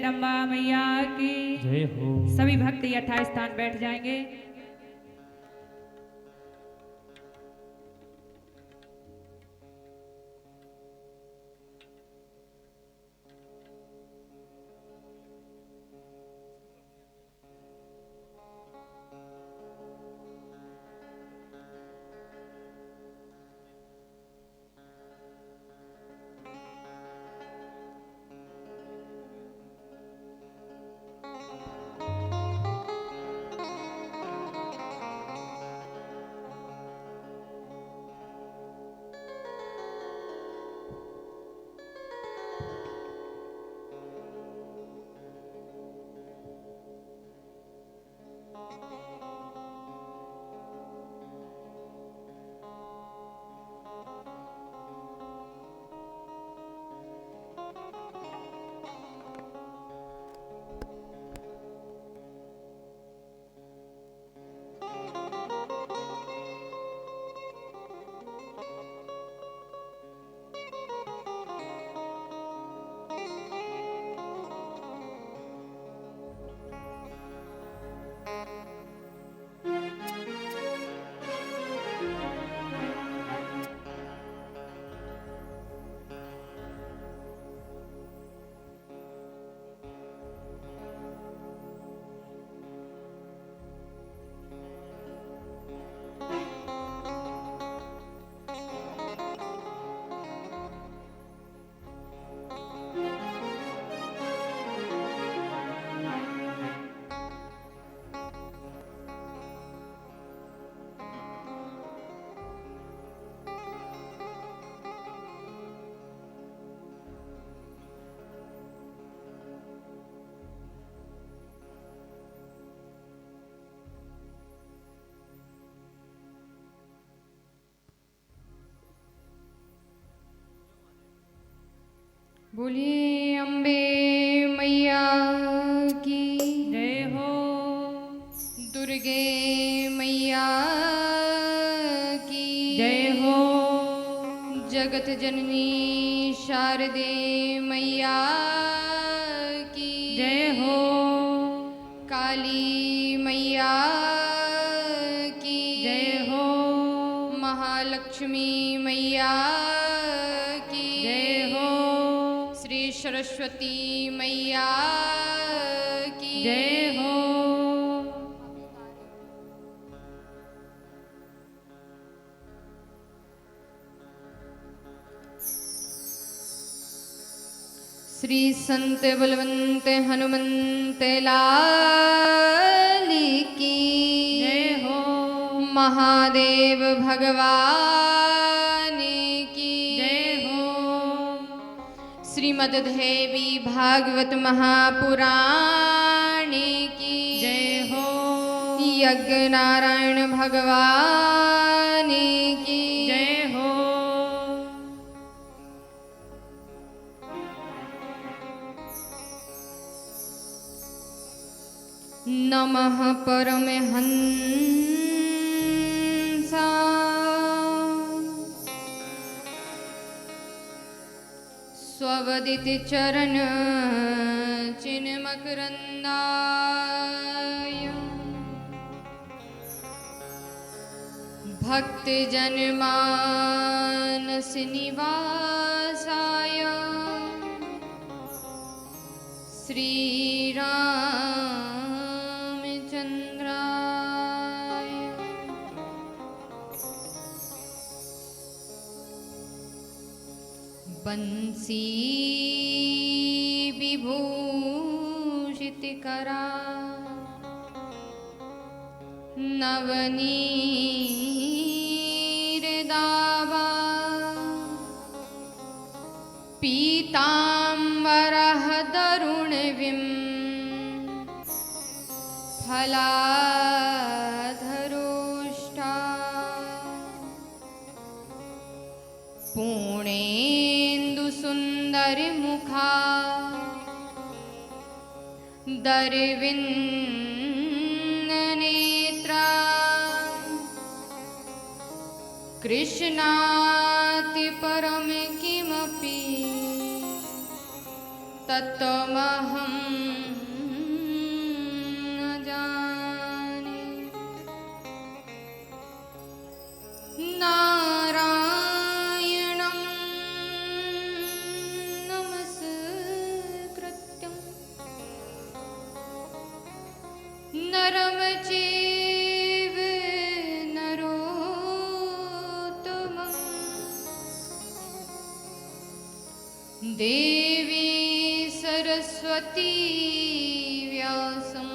जगदम्बा मैया की जय हो। सभी भक्त यथा स्थान बैठ जाएंगे। बोलिए अम्बे मैया की जय हो। दुर्गे मैया की जय हो। जगत जननी शारदे मैया की जय हो। काली मैया की जय हो। महालक्ष्मी मैया की जय हो। श्री सरस्वती मैया की जय हो। श्री संत बलवंत हनुमंत लाल की जय हो। महादेव भगवान की जय हो। श्रीमद् देवी भागवत महापुराण की जय हो। यज्ञ नारायण भगवान की जय हो। नमः परमहंसा स्ववदिति चरण चिन्मकरन्दाय भक्तजनमानस निवासाय श्रीरामचन्द्राय बंसी विभूषितकरा नवनीरदावा पीताम्बरः तरुणविं फलाधरोष्टा पूर्णेन्दुसुन्दरमुखा दरविन्दनेत्रा कृष्णाति परं किमपि तत्त्वमहं न जाने। नारायणं नमस्कृत्यं नरं चैव नरोत्तमं देवी सरस्वती व्यासं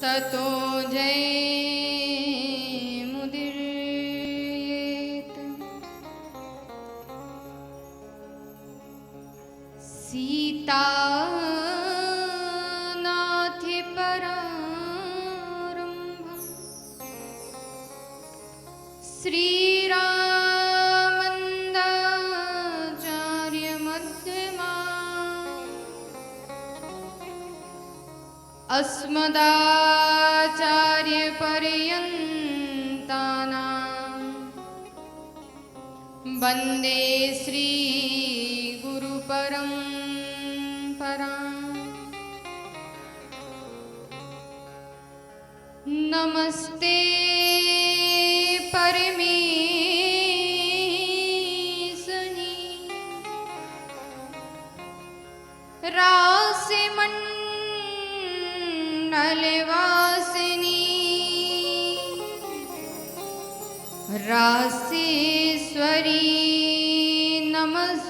ततो जयमुदीरयेत्। सीतानाथि परारम्भं अस्मदाचार्यपर्यन्तानां वन्दे श्रीगुरुपरम्पराम्। नमस्ते परमेशनि राशिमण्डलवासिनि राशीश्वरी नमस्तुभ्ये।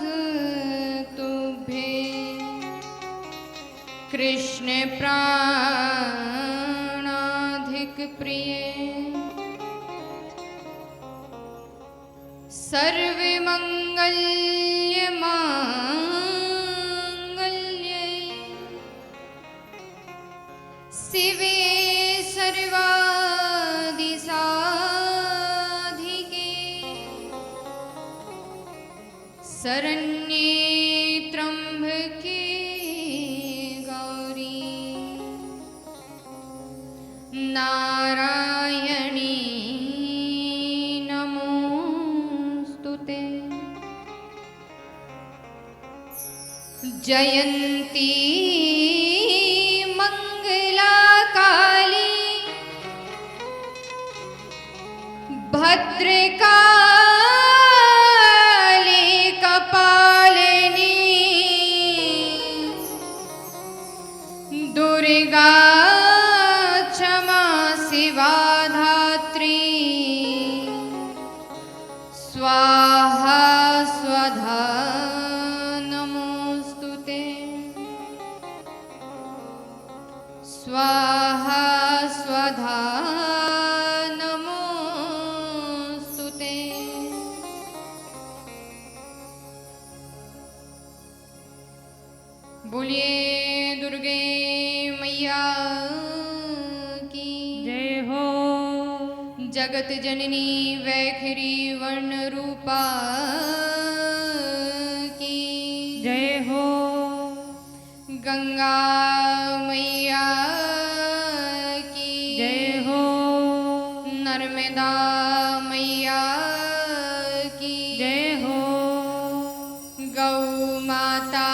कृष्ण प्राणाधिक प्रिये सर्वमंगल्य मांगल्ये शिवे सर्वादि साधिके शरण्ये त्र्यंबके गौरी नारायणी नमोस्तुते। जयंती मंगला काली भद्रकाली कपालिनी दुर्गा क्षमा शिवा धात्री स्वाहा स्वधा नमोस्तुते। स्वाहा स्वधा नमोस्तुते। बोलिए दुर्गे मैया की जय हो। जगत जननी वैखरी वर्ण रूपा की जय हो। गंगा मैया की जय हो। नर्मदा मैया की जय हो। गौ माता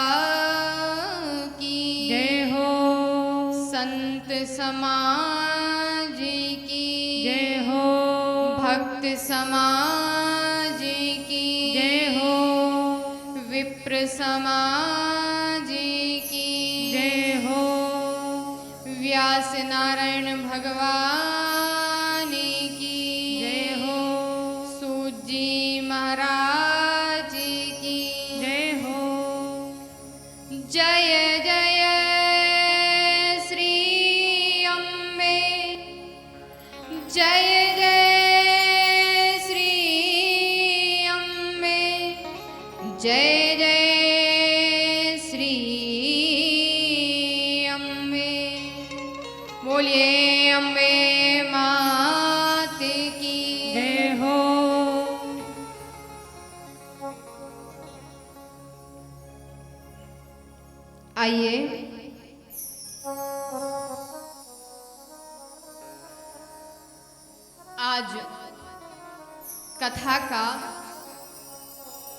की जय हो। संत समाज की जय हो। भक्त समाज की जय हो। विप्र समाज की जय हो। व्यास नारायण भगवान की जय हो। सूत जी महाराज की जय हो। जय जय श्री अम्बे जय जय श्री अम्बे जय जय श्री अम्बे। बोलिए अम्बे मात की जय हो। आइए आज कथा का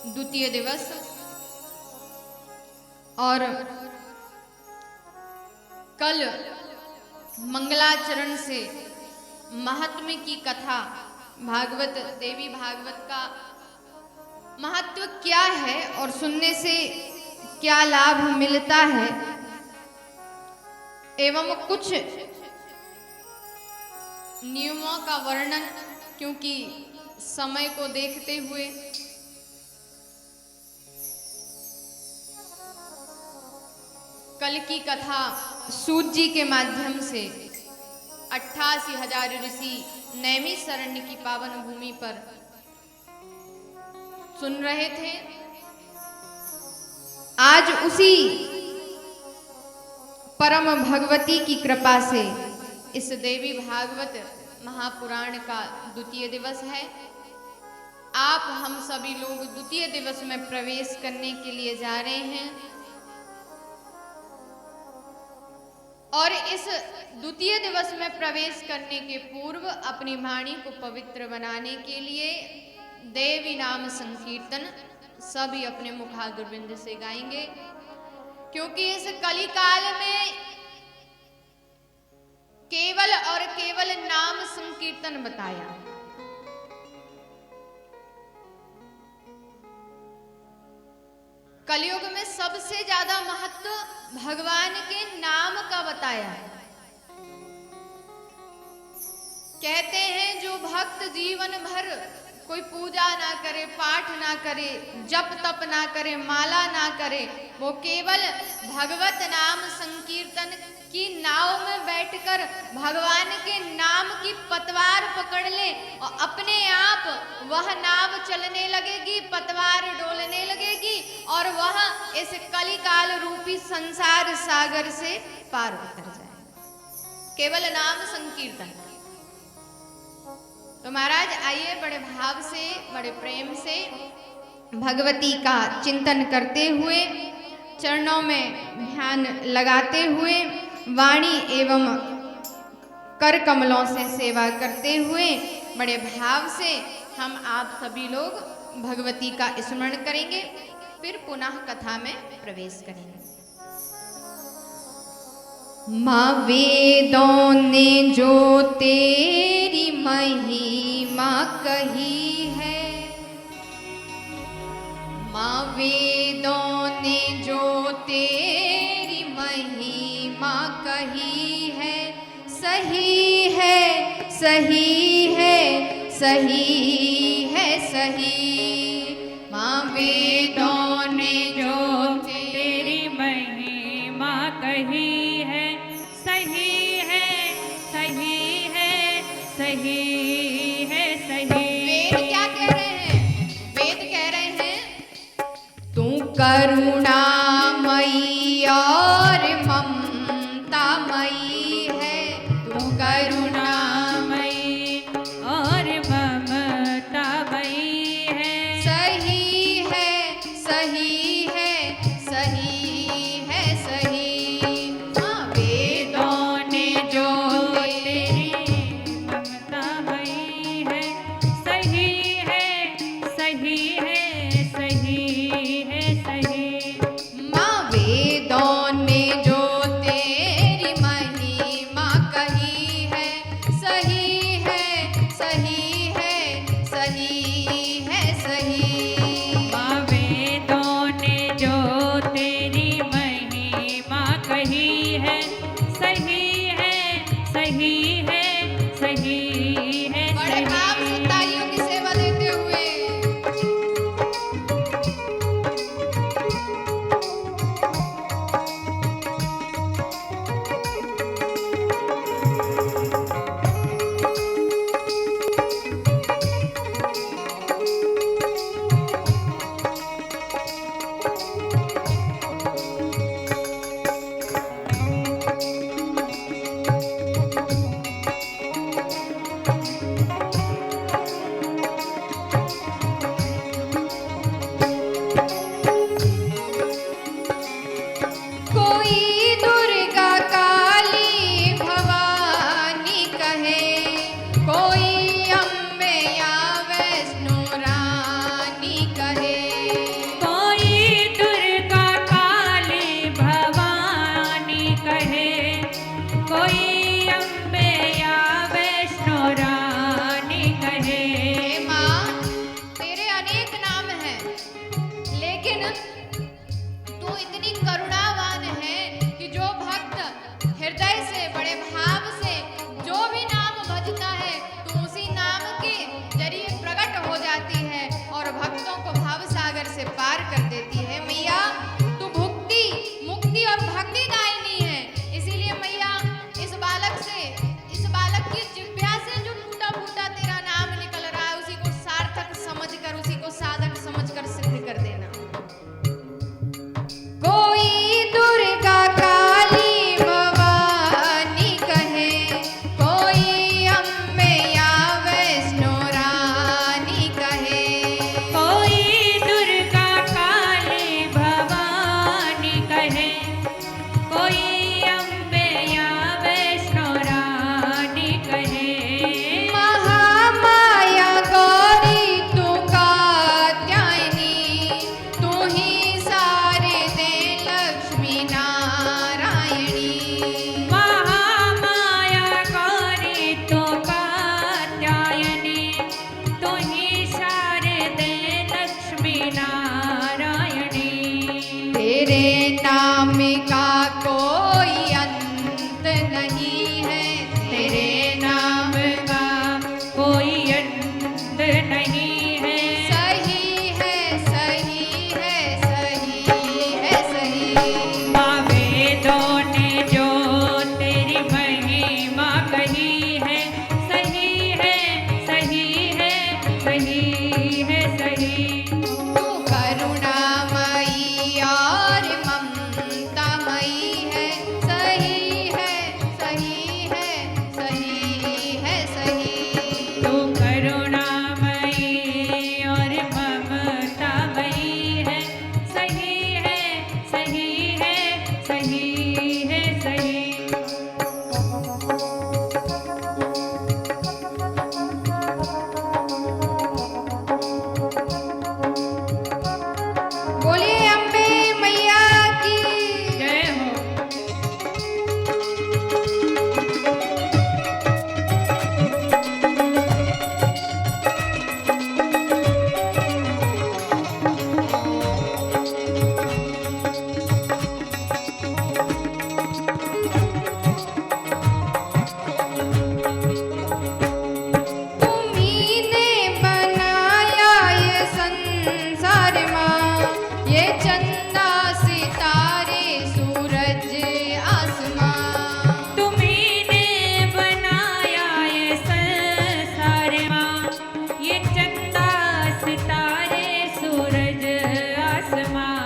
द्वितीय दिवस और कल मंगलाचरण से महात्म्य की कथा, भागवत देवी भागवत का महत्व क्या है और सुनने से क्या लाभ मिलता है, एवं कुछ नियमों का वर्णन, क्योंकि समय को देखते हुए कल की कथा सूत जी के माध्यम से 88,000 ऋषि नैमिषारण्य की पावन भूमि पर सुन रहे थे। आज उसी परम भगवती की कृपा से इस देवी भागवत महापुराण का द्वितीय दिवस है। आप हम सभी लोग द्वितीय दिवस में प्रवेश करने के लिए जा रहे हैं और इस द्वितीय दिवस में प्रवेश करने के पूर्व अपनी वाणी को पवित्र बनाने के लिए देवी नाम संकीर्तन सभी अपने मुखारविंद से गाएंगे, क्योंकि इस कलिकाल में केवल और केवल नाम संकीर्तन बताया। कलयुग में सबसे ज्यादा महत्व भगवान के नाम का बताया है। कहते हैं जो भक्त जीवन भर कोई पूजा ना करे, पाठ ना करे, जप तप ना करे, माला ना करे, वो केवल भगवत नाम संकीर्तन की नाव में बैठकर भगवान के नाम की पतवार पकड़ ले और अपने आप वह नाव चलने लगेगी, पतवार डोलने लगेगी और वह इस कलिकाल रूपी संसार सागर से पार उतर जाए। केवल नाम संकीर्तन। तो महाराज आइए बड़े भाव से, बड़े प्रेम से भगवती का चिंतन करते हुए, चरणों में ध्यान लगाते हुए, वाणी एवं कर कमलों से सेवा करते हुए बड़े भाव से हम आप सभी लोग भगवती का स्मरण करेंगे, फिर पुनः कथा में प्रवेश करेंगे। माँ वेदों ने जो तेरी महिमा कही है, माँ वेदों ने जो तेरी महिमा कही है, सही है सही है सही है सही। माँ वेदों ने जो तेरी महिमा कही है, सही है सही है सही है सही। वेद क्या कह रहे हैं? वेद कह रहे हैं तू करुणामयी और ममतामयी है, तू करुणामयी और ममतामयी है, सही है सही है सही है सही। हाँ, वेदों ने जो तेरी ममतामयी है, सही है सही है सही है सही। माँ वेदों ने जो तेरी महिमा कही है, सही है सही है सही है सही। माँ वेदों ने जो तेरी महिमा कही है, सही है सही है सही है बड़े भाव से तालियों की सेवा देते हुए कोई अम्बे या वैष्णो रानी कहे। हे माँ, तेरे अनेक नाम हैं, लेकिन तू इतनी करुणावान है कि जो भक्त हृदय से बड़े भाव से जो भी नाम भजता है, तू उसी नाम के जरिए प्रकट हो जाती है और भक्तों को भाव सागर से पार कर देती है। मैया, तू भुक्ति, मुक्ति और भक्ति दायिनी है। इसीलिए मैया, इस बालक की जिह्वा से जो टूटा फूटा तेरा नाम निकल रहा है, उसी को सार्थक समझकर, उसी को साधक समझकर सिद्ध कर देना। कोई दुर्गा काली भवानी कहे, कोई अम्बे या वैष्णो रानी कहे। कोई दुर्गा काली भवानी कहे, कोई अम्बे या वैष्णो रानी कहे। महामाया गौरी तू कात्यायनी, तू ही शारदे लक्ष्मी नारायणी। महामाया गौरी तो कात्यायनी, तू ही शारदे लक्ष्मी नारायणी। तेरे नाम का कोई अंत नहीं है, तेरे नाम का कोई अंत नहीं है। सही है, सही है, सही है, सही। वेदों ने जो तेरी महिमा कही है, सही है, सही है, सही है, सही। तू करुणामयी और ममतामयी है, सही है, सही है, सही है, सही। तू करुणामयी और ममतामयी है, सही है, सही है, सही है, सही। बोलिए अम्बे मैया की। जय हो। तुम्ही ने बनाया ये संसार माँ, ये चंदा सितारे सूरज आसमां। तुम्ही ने बनाया ये संसार माँ, ये चंदा सितारे सूरज आसमां।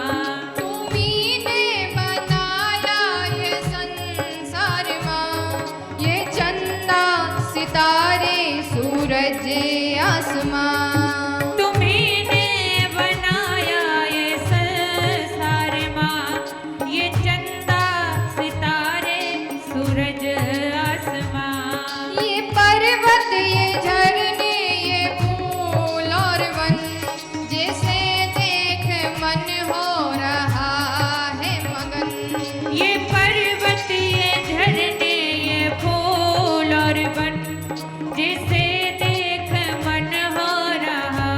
तुम्ही ने बनाया ये संसार माँ, ये चंदा सितारे सूरज आसमां। तुम्ही ने बनाया ये संसार माँ, ये चंदा सितारे सूरज आसमां। ये पर्वत, ये झरने, ये फूल और वन, जैसे देख मन हो रहा है मगन। ये पर्वत, ये झरने, ये फूल और वन, जिसे देख मन हो रहा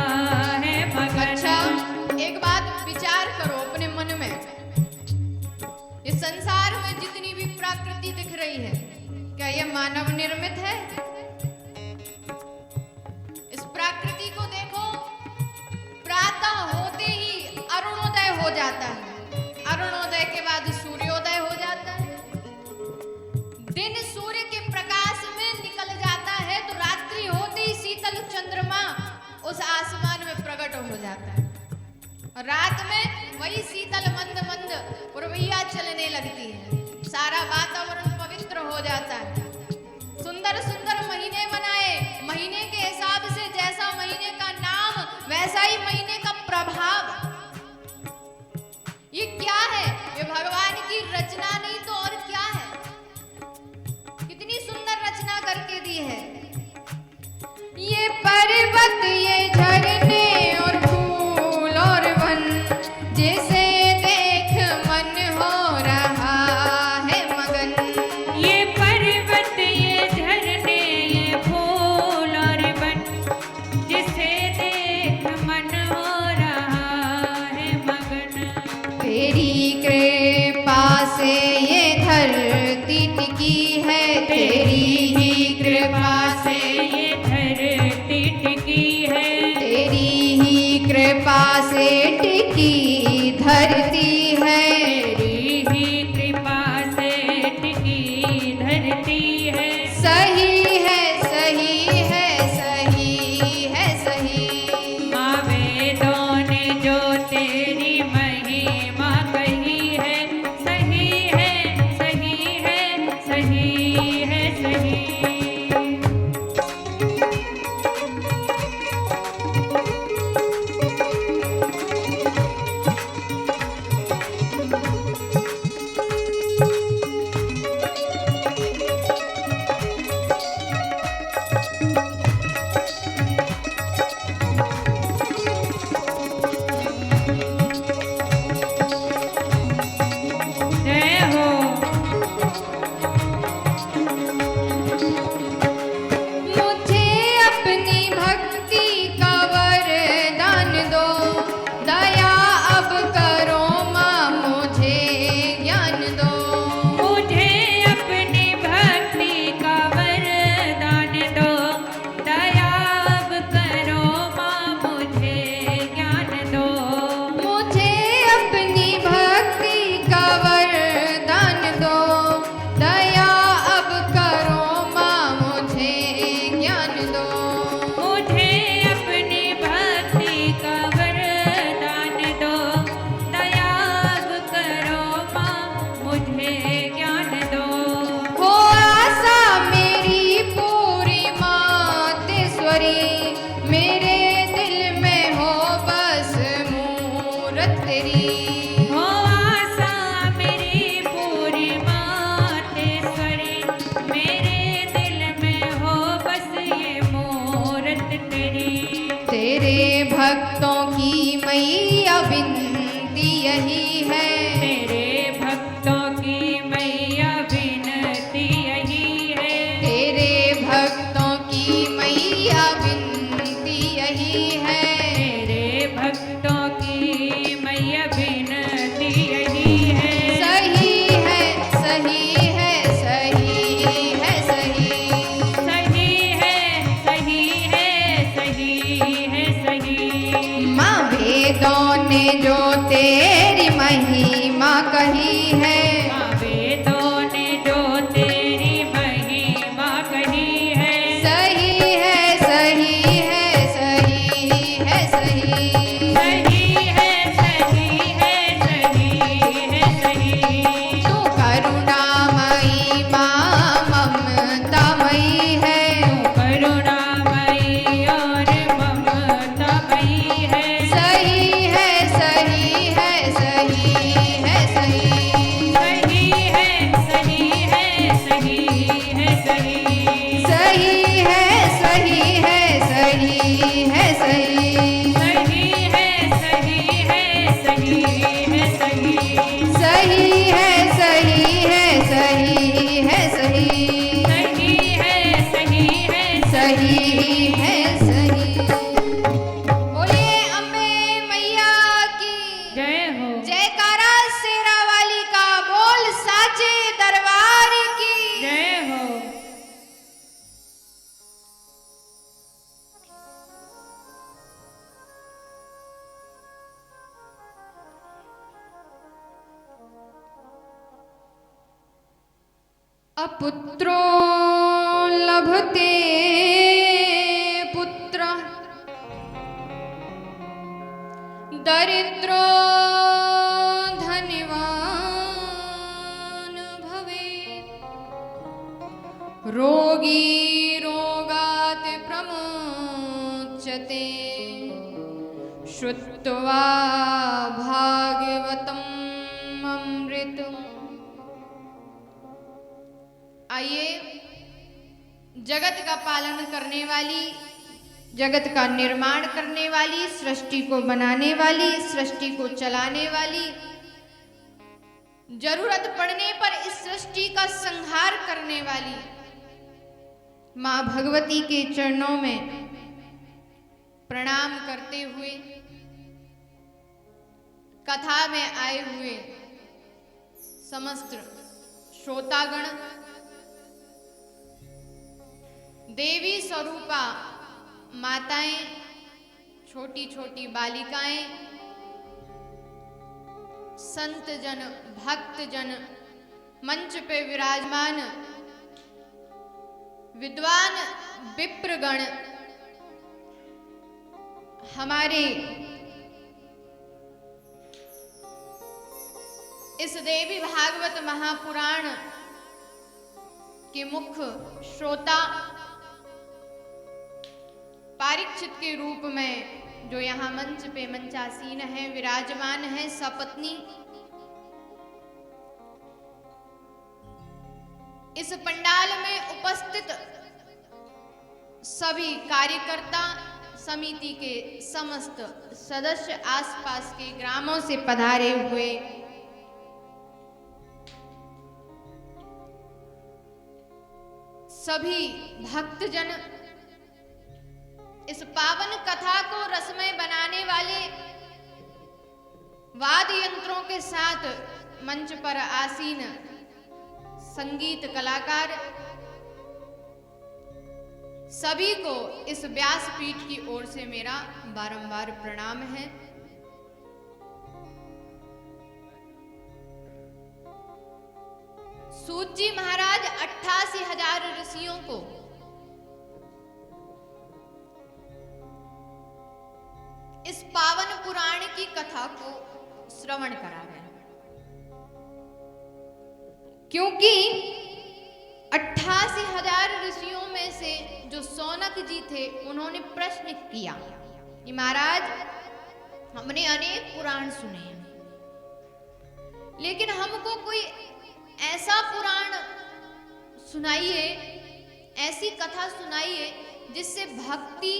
है मगन। अच्छा, एक बात विचार करो अपने मन में। इस संसार में जितनी भी प्रकृति दिख रही है, क्या ये मानव निर्मित है? इस प्रकृति को देखो, प्रातः होते ही अरुणोदय हो जाता है, अरुणोदय के बाद सूर्योदय हो जाता है। दिन सूर्य के प्रकाश में निकल जाता है तो रात्रि होते ही शीतल चंद्रमा उस आसमान में प्रकट हो जाता है। और रात में वही शीतल मंद मंद पुरवैया चलने लगती है, सारा वातावरण पवित्र हो जाता है। सुंदर सुंदर महीने बनाए, महीने के हिसाब से जैसा महीने का नाम वैसा ही महीने का प्रभाव। ये क्या है? ये भगवान की रचना नहीं तो और क्या है? कितनी सुंदर रचना करके दी है। ये पर्वत, ये झरने और फूल और वन, जैसे देख मन हो रहा है मगन। ये पर्वत, माँ ममतामयी है, करुणामयी और ममतामयी है। सही है सही है सही है सही, सही है सही है सही है सही, सही है सही है सही है सही, सही है सही है सही है सही, सही है सही है सही है सही, सही है सही है सही है सही। बोलिए अम्बे मैया की जय हो। जयकारा, शेरा वाली का बोल, साचे दरबार की जय हो। अपुत्रो लभते पुत्र, दरिद्रो धनवान भवेत्, रोगी रोगात् प्रमुच्यते, श्रुत्वा भागवतम् अमृतम्। आइए, जगत का पालन करने वाली, जगत का निर्माण करने वाली, सृष्टि को बनाने वाली, सृष्टि को चलाने वाली, जरूरत पड़ने पर इस सृष्टि का संहार करने वाली मां भगवती के चरणों में प्रणाम करते हुए कथा में आए हुए समस्त श्रोतागण, देवी स्वरूपा माताएं, छोटी छोटी बालिकाएं, संत जन, भक्त जन, मंच पे विराजमान विद्वान विप्रगण, हमारे इस देवी भागवत महापुराण के मुख्य श्रोता, पारीक्षित के रूप में जो यहाँ मंच पे मंचासीन है, विराजमान है, सपत्नी, इस पंडाल में उपस्थित सभी कार्यकर्ता, समिति के समस्त सदस्य, आसपास के ग्रामों से पधारे हुए सभी भक्तजन, इस पावन कथा को रसमय बनाने वाले वाद्य यंत्रों के साथ मंच पर आसीन संगीत कलाकार, सभी को इस व्यासपीठ की ओर से मेरा बारंबार प्रणाम है। सूत जी महाराज 88,000 ऋषियों को इस पावन पुराण की कथा को श्रवण करा रहे हैं, क्योंकि 88,000 ऋषियों में से जो सौनक जी थे, उन्होंने प्रश्न किया कि महाराज, हमने अनेक पुराण सुने हैं, लेकिन हमको कोई ऐसा पुराण सुनाइए, ऐसी कथा सुनाइए जिससे भक्ति,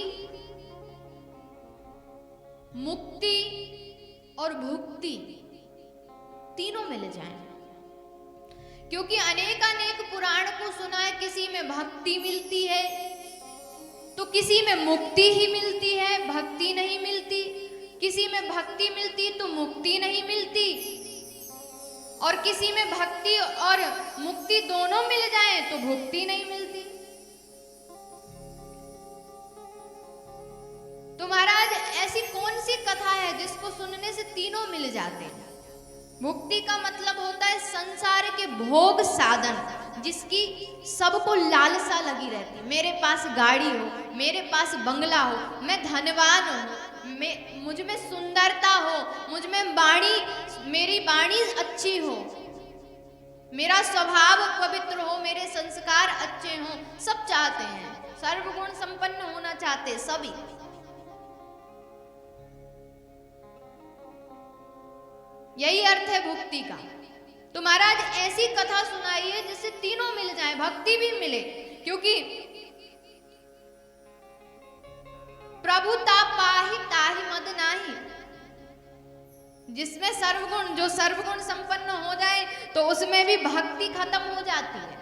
मुक्ति और भुक्ति तीनों मिल जाएं। क्योंकि अनेक पुराण को सुना है, किसी में भक्ति मिलती है तो किसी में मुक्ति ही मिलती है, भक्ति नहीं मिलती, किसी में भक्ति मिलती तो मुक्ति नहीं मिलती, और किसी में भक्ति और मुक्ति दोनों मिल जाए तो भुक्ति नहीं मिलती। तो महाराज, ऐसी कौन सी कथा है जिसको सुनने से तीनों मिल जाते हैं? मुक्ति का मतलब होता है संसार के भोग साधन, जिसकी सबको लालसा लगी रहती है। मेरे पास गाड़ी हो, मेरे पास बंगला हो, मैं धनवान हूँ, मुझ में सुंदरता हो, मुझ में वाणी, मेरी वाणी अच्छी हो, मेरा स्वभाव पवित्र हो, मेरे संस्कार अच्छे हों, सब चाहते हैं, सर्वगुण संपन्न होना चाहते सभी। यही अर्थ है भक्ति का। तो महाराज ऐसी कथा सुनाइए जिससे तीनों मिल जाए, भक्ति भी मिले, क्योंकि प्रभु ता पाहि ताहि मद नाही। जिसमें सर्वगुण, जो सर्वगुण संपन्न हो जाए तो उसमें भी भक्ति खत्म हो जाती है।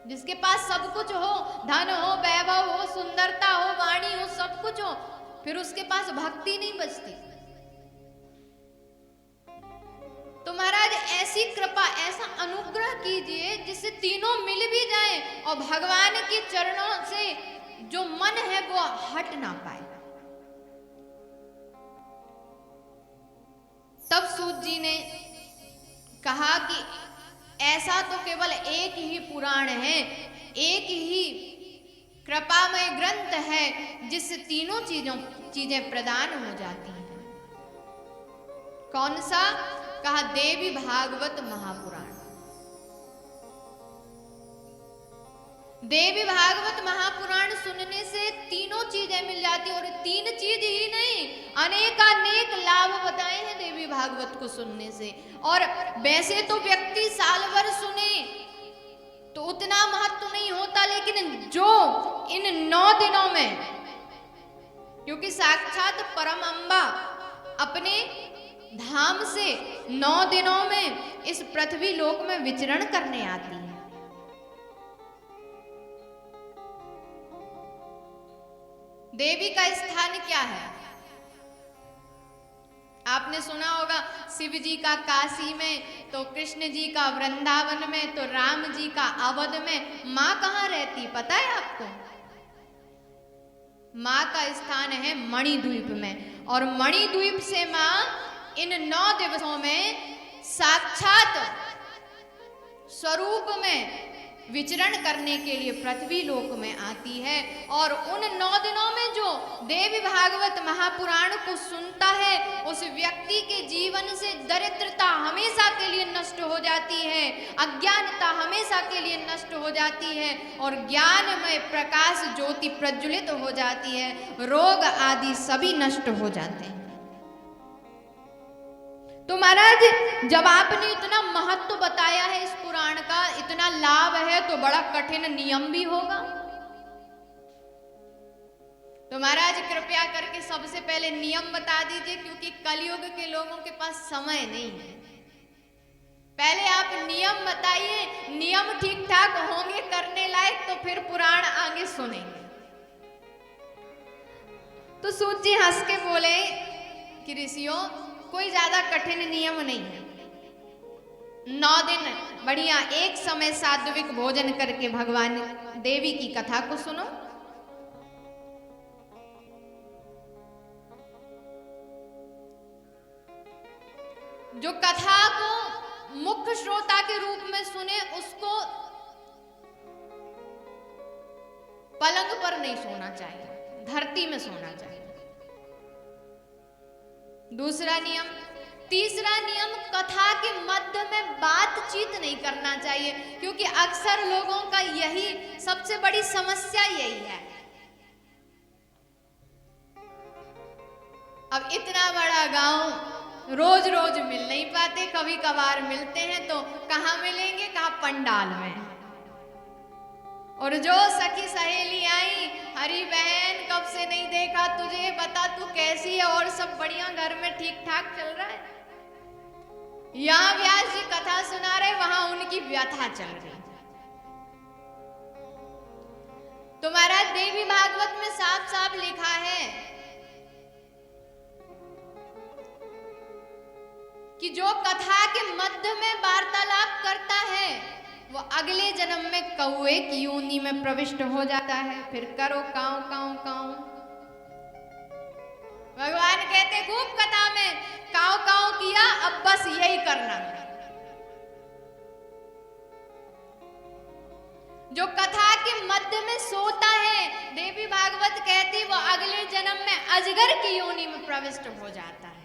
जिसके पास सब कुछ हो, धन हो, वैभव हो, सुंदरता हो, वाणी हो, सब कुछ हो, फिर उसके पास भक्ति नहीं बचती। तो महाराज ऐसी कृपा, ऐसा अनुग्रह कीजिए जिससे तीनों मिल भी जाए और भगवान के चरणों से जो मन है वो हट ना पाए। तब सूत जी ने कहा कि ऐसा तो केवल एक ही पुराण है, एक ही कृपामय ग्रंथ है जिससे तीनों चीजें प्रदान हो जाती हैं। कौन सा? कहा देवी भागवत महापुराण। देवी भागवत महापुराण सुनने से तीनों चीजें मिल जाती, और तीन चीज ही नहीं, अनेक लाभ बताए हैं देवी भागवत को सुनने से। और वैसे तो व्यक्ति साल भर सुने तो उतना महत्व नहीं होता, लेकिन जो इन 9 दिनों में, क्योंकि साक्षात परम अम्बा अपने धाम से 9 दिनों में इस पृथ्वी लोक में विचरण करने आती है। देवी का स्थान क्या है? आपने सुना होगा, शिव जी का काशी में, तो कृष्ण जी का वृंदावन में, तो राम जी का अवध में। मां कहां रहती पता है आपको? मां का स्थान है मणिद्वीप में, और मणिद्वीप से मां इन 9 दिवसों में साक्षात स्वरूप में विचरण करने के लिए पृथ्वी लोक में आती है। और उन 9 दिनों में जो देवी भागवत महापुराण को सुनता है, उस व्यक्ति के जीवन से दरिद्रता हमेशा के लिए नष्ट हो जाती है, अज्ञानता हमेशा के लिए नष्ट हो जाती है, और ज्ञानमय प्रकाश ज्योति प्रज्वलित हो जाती है, रोग आदि सभी नष्ट हो जाते हैं। तो महाराज जब आपने इतना महत्व बताया है इस पुराण का, इतना लाभ है, तो बड़ा कठिन नियम भी होगा। तो महाराज कृपया करके सबसे पहले नियम बता दीजिए, क्योंकि कलयुग के लोगों के पास समय नहीं है। पहले आप नियम बताइए, नियम ठीक ठाक होंगे करने लायक तो फिर पुराण आगे सुनेंगे। तो सूत जी हंस के बोले कि ऋषियों, कोई ज्यादा कठिन नियम नहीं है। 9 दिन बढ़िया एक समय सात्विक भोजन करके भगवान देवी की कथा को सुनो। जो कथा को मुख्य श्रोता के रूप में सुने, उसको पलंग पर नहीं सोना चाहिए, धरती में सोना चाहिए। दूसरा नियम। तीसरा नियम, कथा के मध्य में बातचीत नहीं करना चाहिए, क्योंकि अक्सर लोगों का यही सबसे बड़ी समस्या यही है। अब इतना बड़ा गांव रोज रोज मिल नहीं पाते, कभी कभार मिलते हैं तो कहाँ मिलेंगे? कहाँ? पंडाल में। और जो सखी सहेली आई, हरी बहन कब से नहीं देखा तुझे, बता तू कैसी है? और सब बढ़िया, घर में ठीक ठाक चल रहा है? यहाँ व्यास जी कथा सुना रहे, वहां उनकी व्यथा चल रही। तो महाराज देवी भागवत में साफ साफ लिखा है कि जो कथा के मध्य में वार्तालाप करता है वो अगले जन्म में कौए की योनि में प्रविष्ट हो जाता है। फिर करो काऊ काऊ काऊ। भगवान कहते खूब कथा में काऊ काऊ किया, अब बस यही करना है। जो कथा के मध्य में सोता है, देवी भागवत कहती वो अगले जन्म में अजगर की योनि में प्रविष्ट हो जाता है।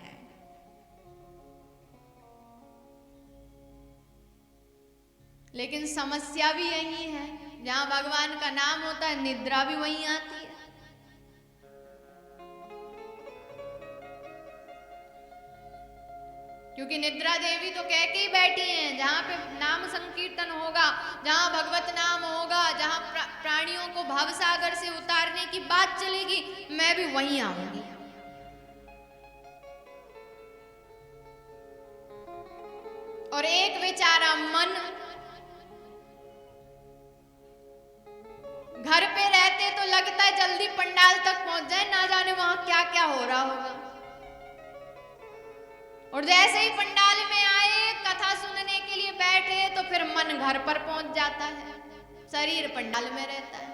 लेकिन समस्या भी यही है, जहां भगवान का नाम होता है निद्रा भी वहीं आती है। क्योंकि निद्रा देवी तो कह के ही बैठी हैं, जहां पे नाम संकीर्तन होगा, जहां भगवत नाम होगा, जहां प्राणियों को भवसागर से उतारने की बात चलेगी, मैं भी वहीं आऊंगी। और एक बेचारा मन घर पे रहते तो लगता है जल्दी पंडाल तक पहुंच जाए, ना जाने वहां क्या क्या हो रहा होगा। और जैसे ही पंडाल में आए, कथा सुनने के लिए बैठे, तो फिर मन घर पर पहुंच जाता है, शरीर पंडाल में रहता है।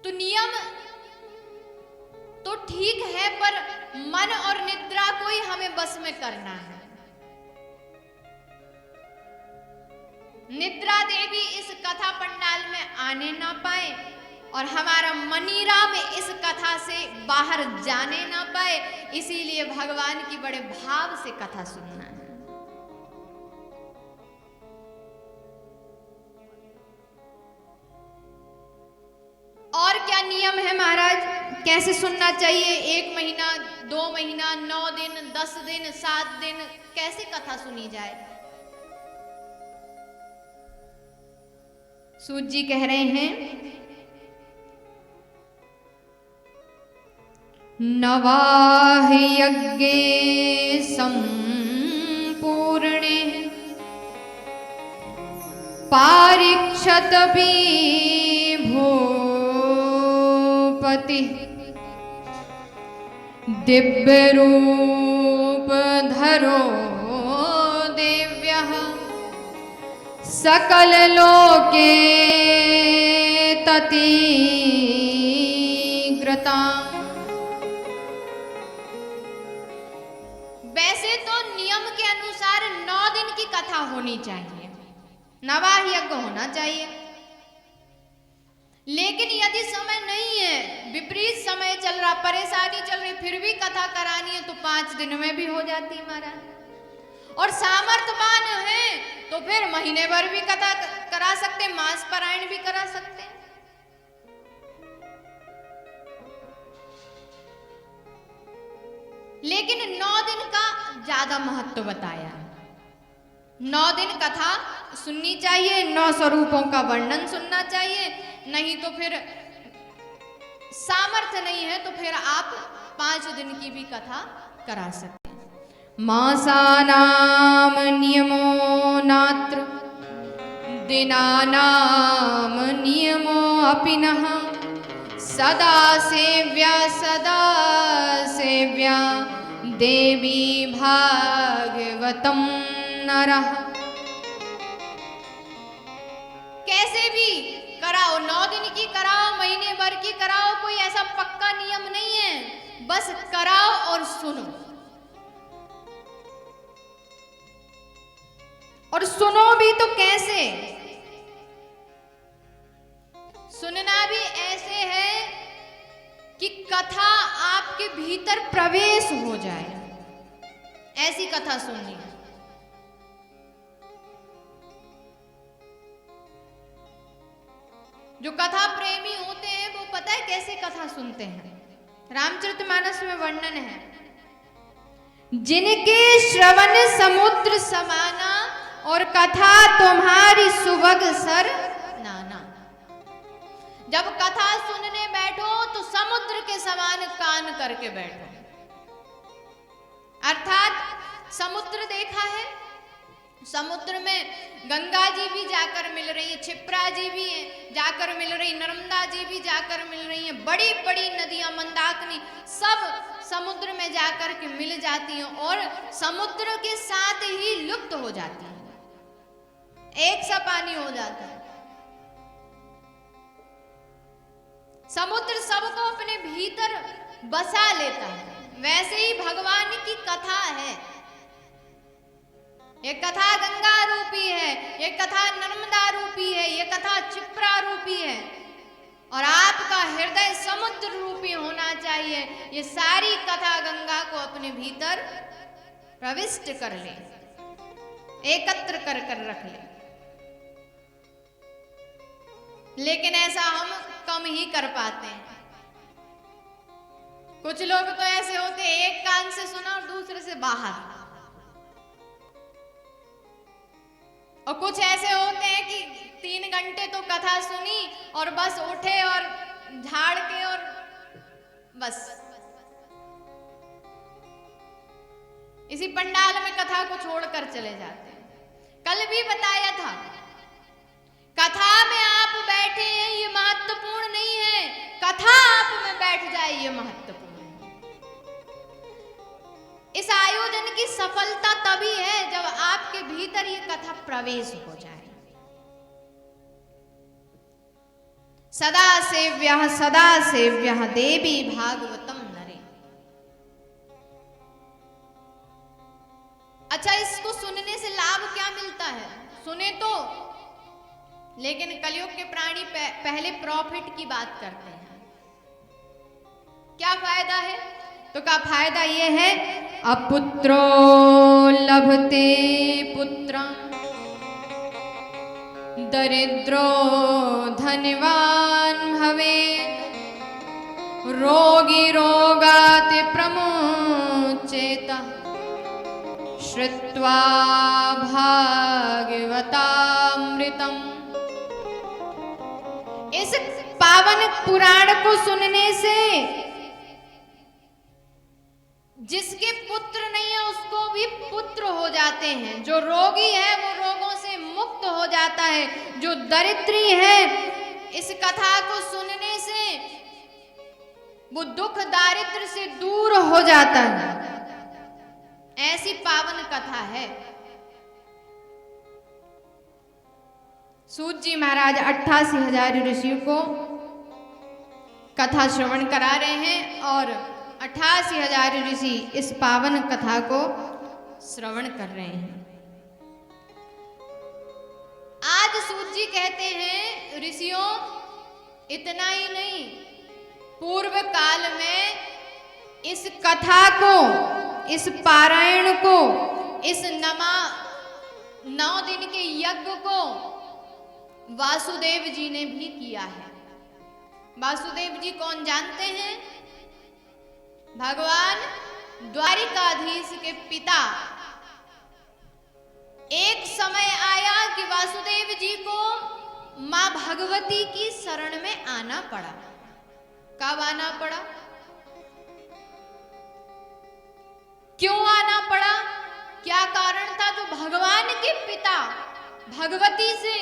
तो नियम तो ठीक है, पर मन और निद्रा को ही हमें बस में करना है। निद्रा देवी इस कथा पंडाल में आने ना पाए और हमारा मनीराम इस कथा से बाहर जाने ना पाए, इसीलिए भगवान की बड़े भाव से कथा सुनना है। और क्या नियम है महाराज, कैसे सुनना चाहिए? 1 महीना, 2 महीना, 9 दिन, 10 दिन, 7 दिन, कैसे कथा सुनी जाए? सूत जी कह रहे हैं, नवाह यज्ञे संपूर्णे पारीक्षत भूपति दिव्य रूप धरो देव्यः सकल लोके ततीग्रता। वैसे तो नियम के अनुसार 9 दिन की कथा होनी चाहिए, नवाह यज्ञ होना चाहिए, लेकिन यदि समय नहीं है, विपरीत समय चल रहा, परेशानी चल रही, फिर भी कथा करानी है तो 5 दिन में भी हो जाती है महाराज। और सामर्थ्यवान है तो फिर महीने भर भी कथा करा सकते, मास पारायण भी करा सकते हैं। लेकिन 9 दिन का ज्यादा महत्व बताया। 9 दिन कथा सुननी चाहिए, 9 स्वरूपों का वर्णन सुनना चाहिए, नहीं तो फिर सामर्थ्य नहीं है तो फिर आप 5 दिन की भी कथा करा सकते हैं। मासानाम नियमो नात्र दिनानाम नियमो अपिनः सदा सेव्या देवी भागवतम नरः। कैसे भी कराओ, 9 दिन की कराओ, महीने भर की कराओ, कोई ऐसा पक्का नियम नहीं है, बस कराओ और सुनो। और सुनो भी तो कैसे? सुनना भी ऐसे है कि कथा आपके भीतर प्रवेश हो जाए, ऐसी कथा सुननी है। जो कथा प्रेमी होते हैं वो पता है कैसे कथा सुनते हैं? रामचरितमानस में वर्णन है, जिनके श्रवण समुद्र समाना और कथा तुम्हारी सुभग सर नाना। जब कथा सुनने बैठो तो समुद्र के समान कान करके बैठो। अर्थात समुद्र देखा है, समुद्र में गंगा जी भी जाकर मिल रही है, क्षिप्रा जी भी है जाकर मिल रही, नर्मदा जी भी जाकर मिल रही हैं, बड़ी बड़ी नदियां मंदाकिनी सब समुद्र में जाकर के मिल जाती हैं और समुद्र के साथ ही लुप्त हो जाती हैं, एक सा पानी हो जाता है। समुद्र सबको अपने भीतर बसा लेता है, वैसे ही भगवान की कथा है। ये कथा गंगा रूपी है, ये कथा नर्मदा रूपी है, ये कथा क्षिप्रा रूपी है। और आपका हृदय समुद्र रूपी होना चाहिए। ये सारी कथा गंगा को अपने भीतर प्रविष्ट कर ले, एकत्र कर कर रख ले। लेकिन ऐसा हम कम ही कर पाते हैं। कुछ लोग तो ऐसे होते हैं, एक कान से सुना और दूसरे से बाहर, और कुछ ऐसे होते हैं कि 3 घंटे तो कथा सुनी और बस उठे और झाड़ के और बस इसी पंडाल में कथा को छोड़कर चले जाते हैं। कल भी बताया था, कथा में आप बैठे हैं ये महत्वपूर्ण नहीं है, कथा आप में बैठ जाए ये महत्वपूर्ण है। इस आयोजन की सफलता तभी है जब आपके भीतर ये कथा प्रवेश हो जाए। सदा सेव्यः देवी भागवतम नरे। अच्छा, इसको सुनने से लाभ क्या मिलता है? सुने तो, लेकिन कलयुग के प्राणी पहले प्रॉफिट की बात करते हैं। क्या फायदा है? तो का फायदा ये है, अपुत्रो लभते पुत्रं दरिद्रो धनवान भवेत् रोगी रोगात् प्रमुच्येत श्रुत्वा भागवतामृतम्। इस पावन पुराण को सुनने से जिसके पुत्र नहीं है उसको भी पुत्र हो जाते हैं। जो रोगी है वो रोगों से मुक्त हो जाता है। जो दरिद्री है इस कथा को सुनने से वो दुख दारिद्र से दूर हो जाता है। ऐसी पावन कथा है। सूत जी महाराज 88,000 ऋषियों को कथा श्रवण करा रहे हैं और 88,000 ऋषि इस पावन कथा को श्रवण कर रहे हैं। आज सूत जी कहते हैं, ऋषियों इतना ही नहीं, पूर्व काल में इस कथा को, इस पारायण को, इस 9 दिन के यज्ञ को वासुदेव जी ने भी किया है। वासुदेव जी कौन जानते हैं? भगवान द्वारिकाधीश के पिता। एक समय आया कि वासुदेव जी को मां भगवती की शरण में आना पड़ा। कब आना पड़ा? क्यों आना पड़ा? क्या कारण था जो भगवान के पिता भगवती से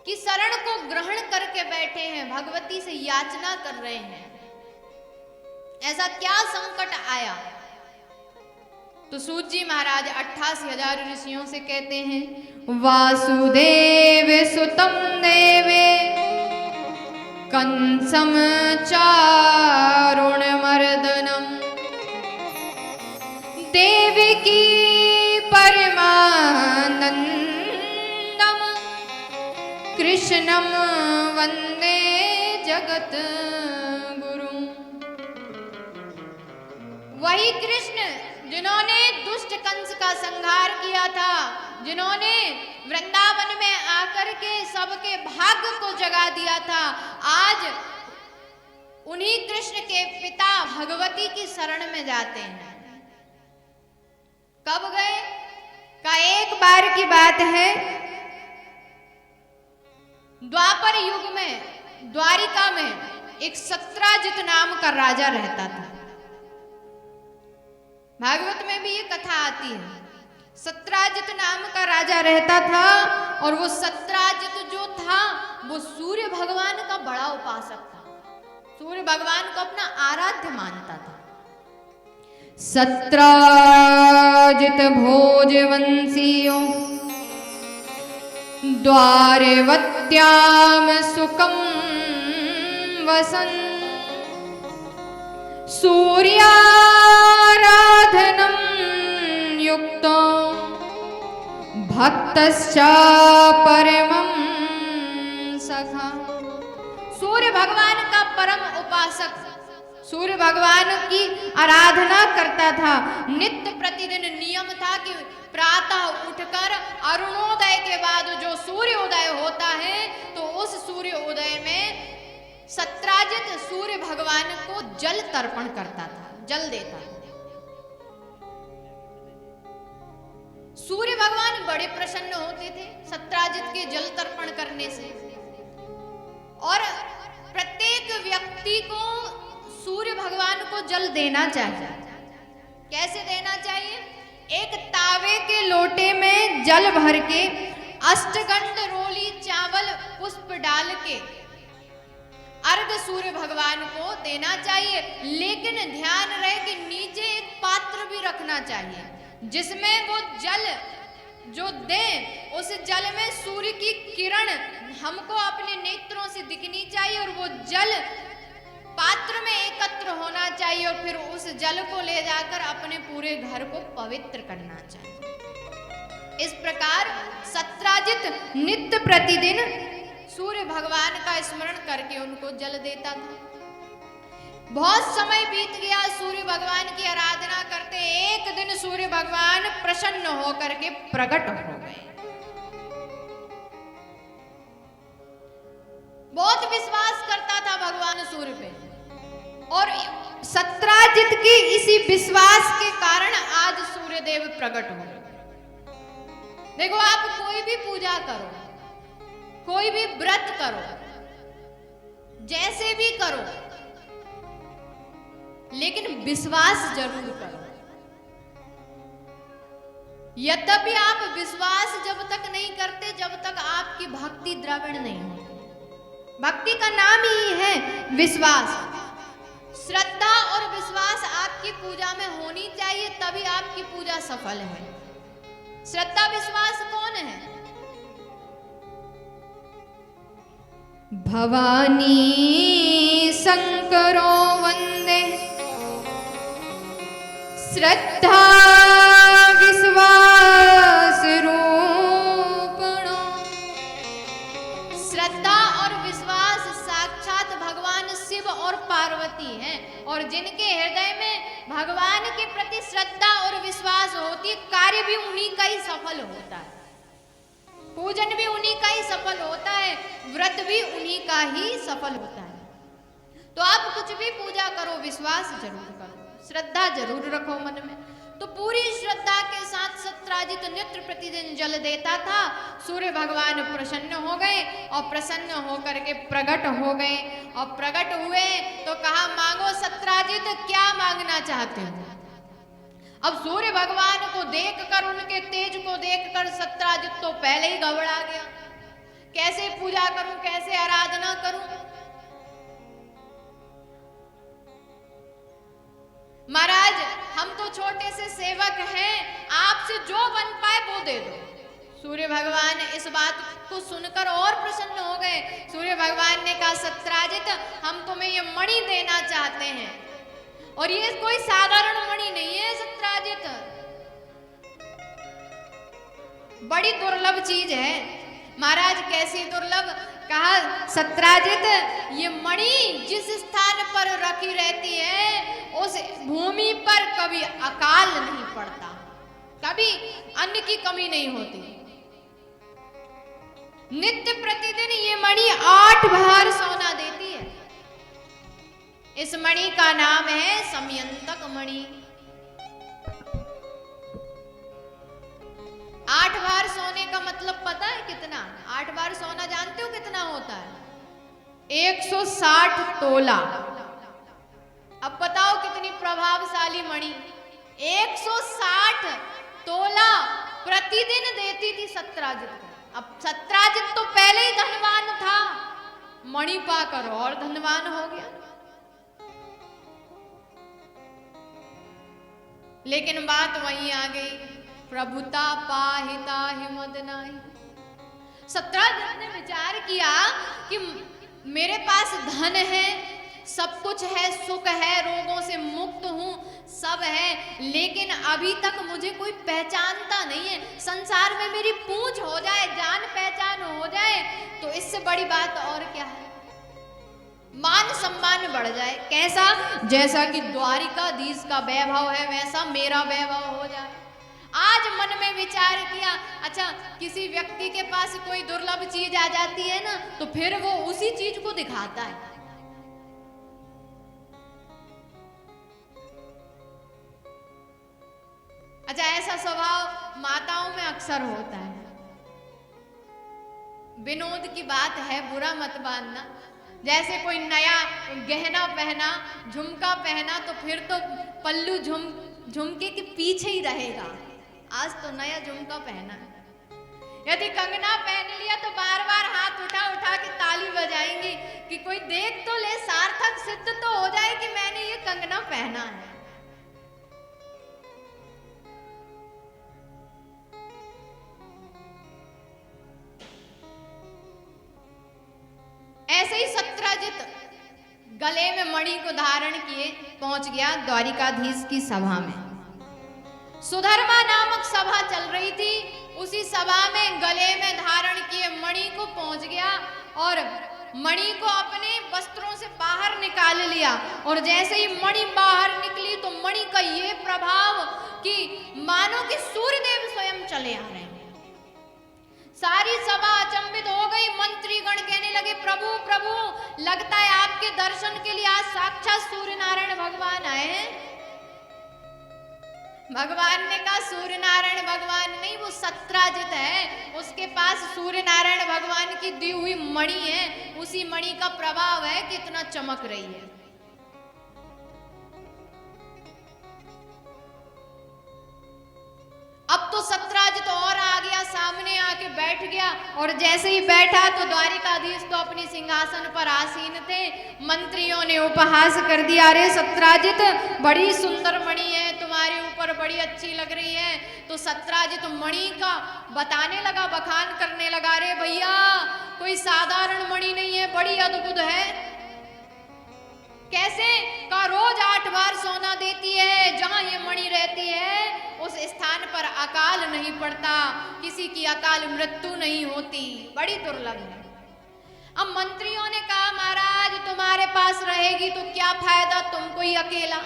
की शरण को ग्रहण करके बैठे हैं, भगवती से याचना कर रहे हैं? ऐसा क्या संकट आया? तो सूत जी महाराज 88,000 ऋषियों से कहते हैं, वासुदेव सुतम देवे कंसम चारुण मर्दनम देवकी परमानंदम कृष्णम वंदे जगत गुरु। वही कृष्ण जिन्होंने दुष्ट कंस का संहार किया था, जिन्होंने वृंदावन में आकर के सबके भाग्य को जगा दिया था, आज उन्हीं कृष्ण के पिता भगवती की शरण में जाते हैं। कब गए? का एक बार की बात है, द्वापर युग में द्वारिका में एक सत्राजित नाम का राजा रहता था। भागवत में भी ये कथा आती है। सत्राजित नाम का राजा रहता था और वो सत्राजित जो था वो सूर्य भगवान का बड़ा उपासक था। सूर्य भगवान को अपना आराध्य मानता था। सत्राजित भोजवंशियों द्वारवत्याम सुखम वसन सूर्याराधनम युक्तो भक्तश्च परमं सखा। भगवान का परम उपासक, सूर्य भगवान की आराधना करता था। नित्य प्रतिदिन नियम था कि प्रातः उठकर अरुणोदय के बाद जो सूर्य उदय होता है तो उस सूर्य उदय में सत्राजित सूर्य भगवान को जल तर्पण करता था, जल देता था। सूर्य भगवान बड़े प्रसन्न होते थे सत्राजित के जल तर्पण करने से। और प्रत्येक व्यक्ति को सूर्य भगवान को जल देना चाहिए। कैसे देना चाहिए? एक तावे के लोटे में जल भर के अष्टगंध रोली चावल पुष्प डाल के अर्घ सूर्य भगवान को देना चाहिए। लेकिन ध्यान रहे कि नीचे एक पात्र भी रखना चाहिए जिसमें वो जल जो दे उस जल में सूर्य की किरण हमको अपने नेत्रों से दिखनी चाहिए और वो जल पात्र में एकत्र होना चाहिए और फिर उस जल को ले जाकर अपने पूरे घर को पवित्र करना चाहिए। इस प्रकार सत्राजित नित्य प्रतिदिन सूर्य भगवान का स्मरण करके उनको जल देता था। बहुत समय बीत गया सूर्य भगवान की आराधना करते। एक दिन सूर्य भगवान प्रसन्न होकर के प्रकट हो गए। बहुत विश्वास करता था भगवान सूर्य पे और सत्राजित की इसी विश्वास के कारण आज सूर्य देव प्रकट हो गए। देखो, आप कोई भी पूजा करो, कोई भी व्रत करो, जैसे भी करो, लेकिन विश्वास जरूर करो। यद्यपि आप विश्वास जब तक नहीं करते जब तक आपकी भक्ति द्रविड़ नहीं होती। भक्ति का नाम ही है विश्वास। श्रद्धा और विश्वास आपकी पूजा में होनी चाहिए, तभी आपकी पूजा सफल है। श्रद्धा विश्वास कौन है? भवानी शंकरो वंदे श्रद्धा विश्वास रूपणो। श्रद्धा और विश्वास साक्षात भगवान शिव और पार्वती हैं और जिनके हृदय में भगवान के प्रति श्रद्धा और विश्वास होती है, कार्य भी उन्हीं का ही सफल होता है, पूजन भी उन्हीं का ही सफल होता है, व्रत भी उन्हीं का ही सफल होता है। तो आप कुछ भी पूजा करो, विश्वास जरूर करो, श्रद्धा जरूर रखो मन में। तो पूरी श्रद्धा के साथ सत्राजित नित्य प्रतिदिन जल देता था। सूर्य भगवान प्रसन्न हो गए और प्रसन्न होकर के प्रकट हो गए और प्रकट हुए तो कहा, मांगो सत्राजित, क्या मांगना चाहते हो? अब सूर्य भगवान को देखकर, उनके तेज को देखकर सत्राजित तो पहले ही घबरा गया। कैसे पूजा करूं, कैसे आराधना करूं? महाराज, हम तो छोटे से सेवक हैं, आपसे जो बन पाए वो दे दो। सूर्य भगवान इस बात को सुनकर और प्रसन्न हो गए। सूर्य भगवान ने कहा, सत्राजित, हम तुम्हें ये मणि देना चाहते हैं और ये कोई साधारण मणि नहीं है सत्राजित, बड़ी दुर्लभ चीज है। महाराज, कैसी दुर्लभ? कहा, सत्राजित, ये मणि जिस स्थान पर रखी रहती है उस भूमि पर कभी अकाल नहीं पड़ता, कभी अन्न की कमी नहीं होती। नित्य प्रतिदिन ये मणि 8 भार सोना देती है। इस मणि का नाम है समयंतक मणि। 8 भार सोने का मतलब पता है कितना? 8 बार सोना जानते हो कितना होता है? 160 तोला। अब बताओ कितनी प्रभावशाली मणि। 160 तोला प्रतिदिन देती थी सत्राजित को। अब सत्राजित तो पहले ही धनवान था, मणि पाकर और धनवान हो गया। लेकिन बात वहीं आ गई, प्रभुता पाहिता हिमद नाही। सत्राजित ने विचार किया कि मेरे पास धन है, सब कुछ है, सुख है, रोगों से मुक्त हूं, सब है, लेकिन अभी तक मुझे कोई पहचानता नहीं है। संसार में मेरी पूंछ हो जाए, जान पहचान हो जाए, तो इससे बड़ी बात और क्या है। मान सम्मान बढ़ जाए। कैसा? जैसा कि द्वारिकाधीश का वैभव है वैसा मेरा वैभव हो जाए। आज मन में विचार किया, अच्छा किसी व्यक्ति के पास कोई दुर्लभ चीज आ जाती है ना, तो फिर वो उसी चीज को दिखाता है। अच्छा, ऐसा स्वभाव माताओं में अक्सर होता है। विनोद की बात है, बुरा मत मानना। जैसे कोई नया गहना पहना, झुमका पहना, तो फिर तो पल्लू झुमके के पीछे ही रहेगा। आज तो नया झुमका पहना है, यदि कंगना पहन लिया तो बार बार हाथ उठा उठा के ताली बजाएंगी कि कोई देख तो ले, सार्थक सिद्ध तो हो जाए कि मैंने ये कंगना पहना है। ऐसे ही सत्राजित गले में मणि को धारण किए पहुंच गया द्वारिकाधीश की सभा में। सुधर्मा नामक सभा चल रही थी, उसी सभा में गले में धारण किए मणि को पहुंच गया और मणि को अपने वस्त्रों से बाहर निकाल लिया। और जैसे ही मणि बाहर निकली तो मणि का ये प्रभाव कि मानो कि सूर्यदेव स्वयं चले आ रहे हैं। सारी सभा अचंभित हो गई। मंत्रीगण कहने लगे, प्रभु प्रभु, लगता है आपके दर्शन के लिए आज साक्षात सूर्य नारायण भगवान आए हैं। भगवान ने कहा, सूर्य नारायण भगवान नहीं, वो सत्राजित है, उसके पास सूर्य नारायण भगवान की दी हुई मणि है, उसी मणि का प्रभाव है कि इतना चमक रही है। अब तो सत्राजित और आ गया, सामने आके बैठ गया। और जैसे ही बैठा तो द्वारिकाधीश तो अपनी सिंहासन पर आसीन थे। मंत्रियों ने उपहास कर दिया, अरे सत्राजित, बड़ी सुंदर मणि है, तुम्हारे ऊपर बड़ी अच्छी लग रही है। तो सत्राजित मणि का बताने लगा, बखान करने लगा, अरे भैया कोई साधारण मणि नहीं है, बड़ी अद्भुत है। कैसे? का रोज 8 बार सोना देती है, जहां ये मणि रहती है उस स्थान पर अकाल नहीं पड़ता, किसी की अकाल मृत्यु नहीं होती, बड़ी दुर्लभ है। अब मंत्रियों ने कहा, महाराज तुम्हारे पास रहेगी तो क्या फायदा, तुमको ही अकेला।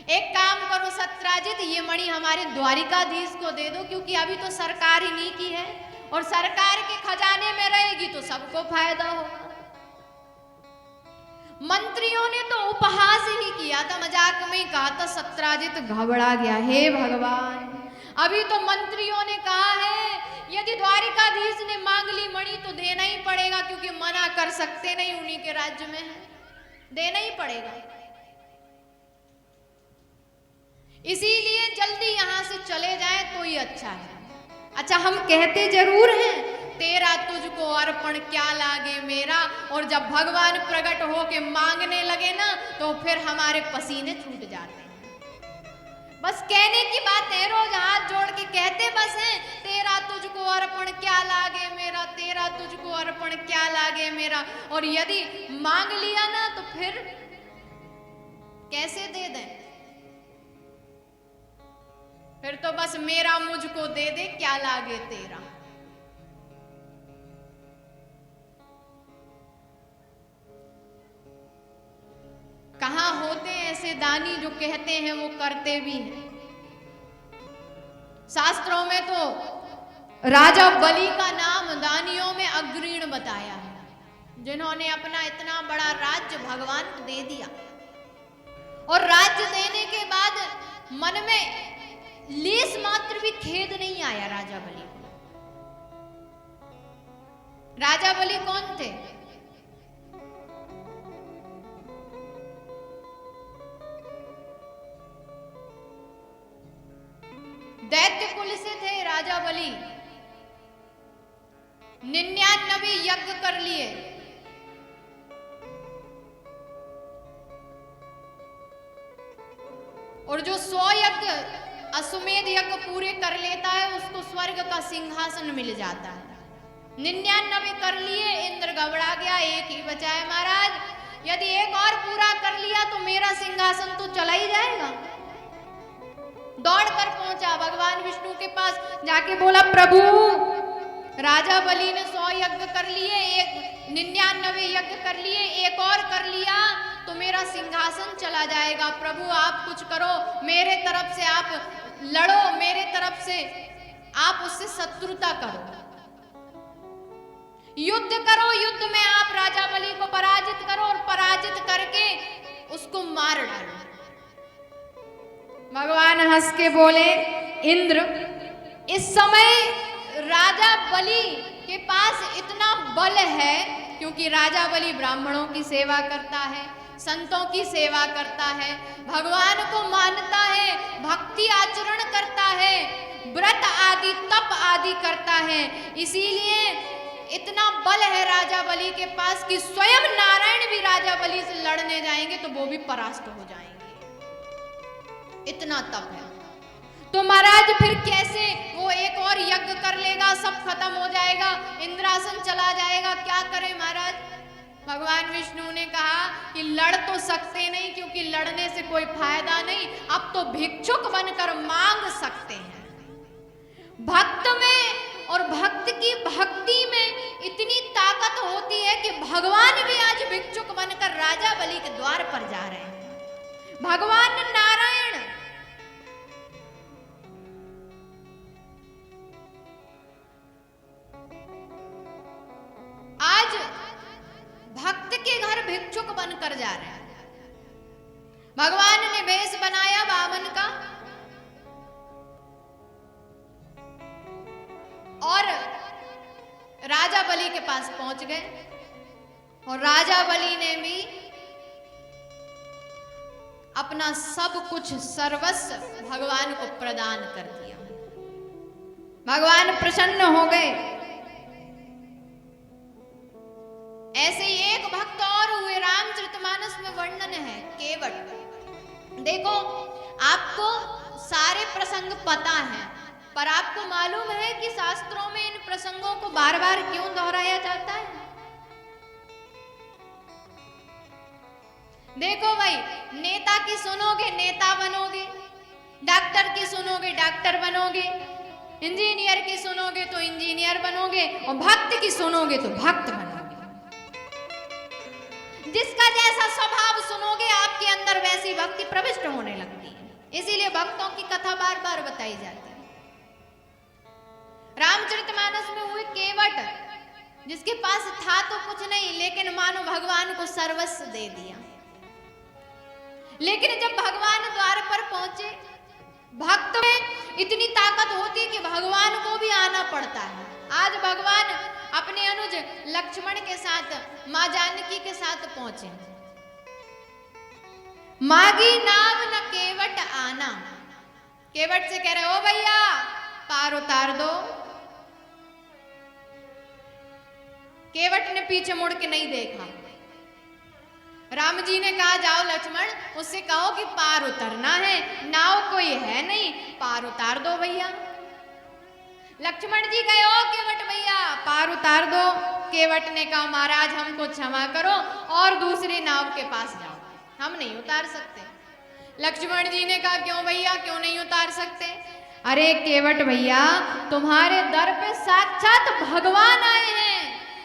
एक काम करो सत्राजित, ये मणि हमारे द्वारिकाधीश को दे दो, क्योंकि अभी तो सरकार ही नहीं की है और सरकार के खजाने में रहेगी तो सबको फायदा होगा। मंत्रियों ने तो उपहास ही किया था, मजाक में ही कहा था। सत्राजित घबरा गया, हे भगवान, अभी तो मंत्रियों ने कहा है यदि द्वारिकाधीश ने मांग ली मणि तो देना ही पड़ेगा, क्योंकि मना कर सकते नहीं, उन्हीं के राज्य में है, देना ही पड़ेगा। इसीलिए जल्दी यहां से चले जाएं तो ही अच्छा है। अच्छा, हम कहते जरूर हैं, तेरा तुझको अर्पण क्या लागे मेरा, और जब भगवान प्रकट हो के मांगने लगे ना तो फिर हमारे पसीने छूट जाते हैं। बस कहने की बात है, रोज हाथ जोड़ के कहते बस हैं, तेरा तुझको अर्पण क्या लागे मेरा, तेरा तुझको अर्पण क्या लागे मेरा। और यदि मांग लिया ना तो फिर कैसे दे दें, फिर तो बस मेरा मुझको दे दे क्या लागे तेरा। कहां होते ऐसे दानी जो कहते हैं वो करते भी हैं। शास्त्रों में तो राजा बलि का नाम दानियों में अग्रीण बताया है, जिन्होंने अपना इतना बड़ा राज्य भगवान को दे दिया और राज्य देने के बाद मन में लेस मात्र भी खेद नहीं आया राजा बलि को। राजा बलि कौन थे? दैत्य कुल से थे राजा बलि। 99 यज्ञ कर लिए, और जो 100 यज्ञ अश्वमेध यज्ञ पूरे कर लेता है उसको स्वर्ग का सिंहासन मिल जाता है। 99 कर लिए, इंद्र घबरा गया, एक ही बचा है महाराज, यदि एक और पूरा कर लिया तो मेरा सिंहासन तो चला ही जाएगा। दौड़ कर पहुंचा भगवान विष्णु के पास, जाके बोला, प्रभु राजा बलि ने 100 यज्ञ कर लिए, 99 यज्ञ कर लिए, एक और कर लिया तो मेरा सिंहासन चला जाएगा। प्रभु आप कुछ करो, मेरे तरफ से आप लड़ो, मेरे तरफ से आप उससे शत्रुता करो, युद्ध करो, युद्ध में आप राजा बलि को पराजित करो और पराजित करके उसको मार डालो। भगवान हंस के बोले, इंद्र इस समय राजा बलि के पास इतना बल है, क्योंकि राजा बलि ब्राह्मणों की सेवा करता है, संतों की सेवा करता है, भगवान को मानता है, भक्ति आचरण करता है, व्रत आदि तप आदि करता है। इसीलिए इतना बल है राजा बलि के पास कि स्वयं नारायण भी राजा बलि से लड़ने जाएंगे तो वो भी परास्त हो जाएंगे, इतना तप है। तो महाराज फिर कैसे वो एक और यज्ञ कर लेगा, सब खत्म हो जाएगा, इंद्रासन चला जाएगा, क्या करें महाराज? भगवान विष्णु ने कहा कि लड़ तो सकते नहीं, क्योंकि लड़ने से कोई फायदा नहीं, अब तो भिक्षुक बनकर मांग सकते हैं। भक्त में और भक्त की भक्ति में इतनी ताकत होती है कि भगवान भी आज भिक्षुक बनकर राजा बलि के द्वार पर जा रहे हैं। भगवान नारायण आज भक्त के घर भिक्षुक बनकर जा रहे हैं। भगवान ने वेश बनाया वामन का और राजा बलि के पास पहुंच गए, और राजा बलि ने भी अपना सब कुछ सर्वस्व भगवान को प्रदान कर दिया। भगवान प्रसन्न हो गए। ऐसे ही एक भक्त और हुए, रामचरितमानस में वर्णन है, केवट। देखो आपको सारे प्रसंग पता हैं, पर आपको मालूम है कि शास्त्रों में इन प्रसंगों को बार बार क्यों दोहराया जाता है? देखो भाई, नेता की सुनोगे नेता बनोगे, डॉक्टर की सुनोगे डॉक्टर बनोगे, इंजीनियर की सुनोगे तो इंजीनियर बनोगे, और भक्त की सुनोगे तो भक्त बनोगे। जिसका जैसा स्वभाव सुनोगे आपके अंदर वैसी भक्ति प्रविष्ट होने लगती है। इसीलिए भक्तों की कथा बार बार बताई जाती है। रामचरितमानस में हुए केवट, जिसके पास था तो कुछ नहीं, लेकिन मानो भगवान को सर्वस्व दे दिया। लेकिन जब भगवान द्वार पर पहुंचे, भक्त में इतनी ताकत होती है कि भगवान को भी आना पड़ता है। आज भगवान अपने अनुज लक्ष्मण के साथ, मां जानकी के साथ पहुंचे। मागी नाव न केवट आना, केवट से कह रहे, ओ भैया पार उतार दो। केवट ने पीछे मुड़ के नहीं देखा। राम जी ने कहा, जाओ लक्ष्मण, उससे कहो कि पार उतरना है, नाव कोई है नहीं, पार उतार दो भैया। लक्ष्मण जी गए, ओ केवट भैया पार उतार दो। केवट ने कहा, महाराज हमको क्षमा करो और दूसरी नाव के पास जाओ, हम नहीं उतार सकते। लक्ष्मण जी ने कहा, क्यों भैया, क्यों नहीं उतार सकते? अरे केवट भैया, तुम्हारे दर पे साक्षात भगवान आए हैं,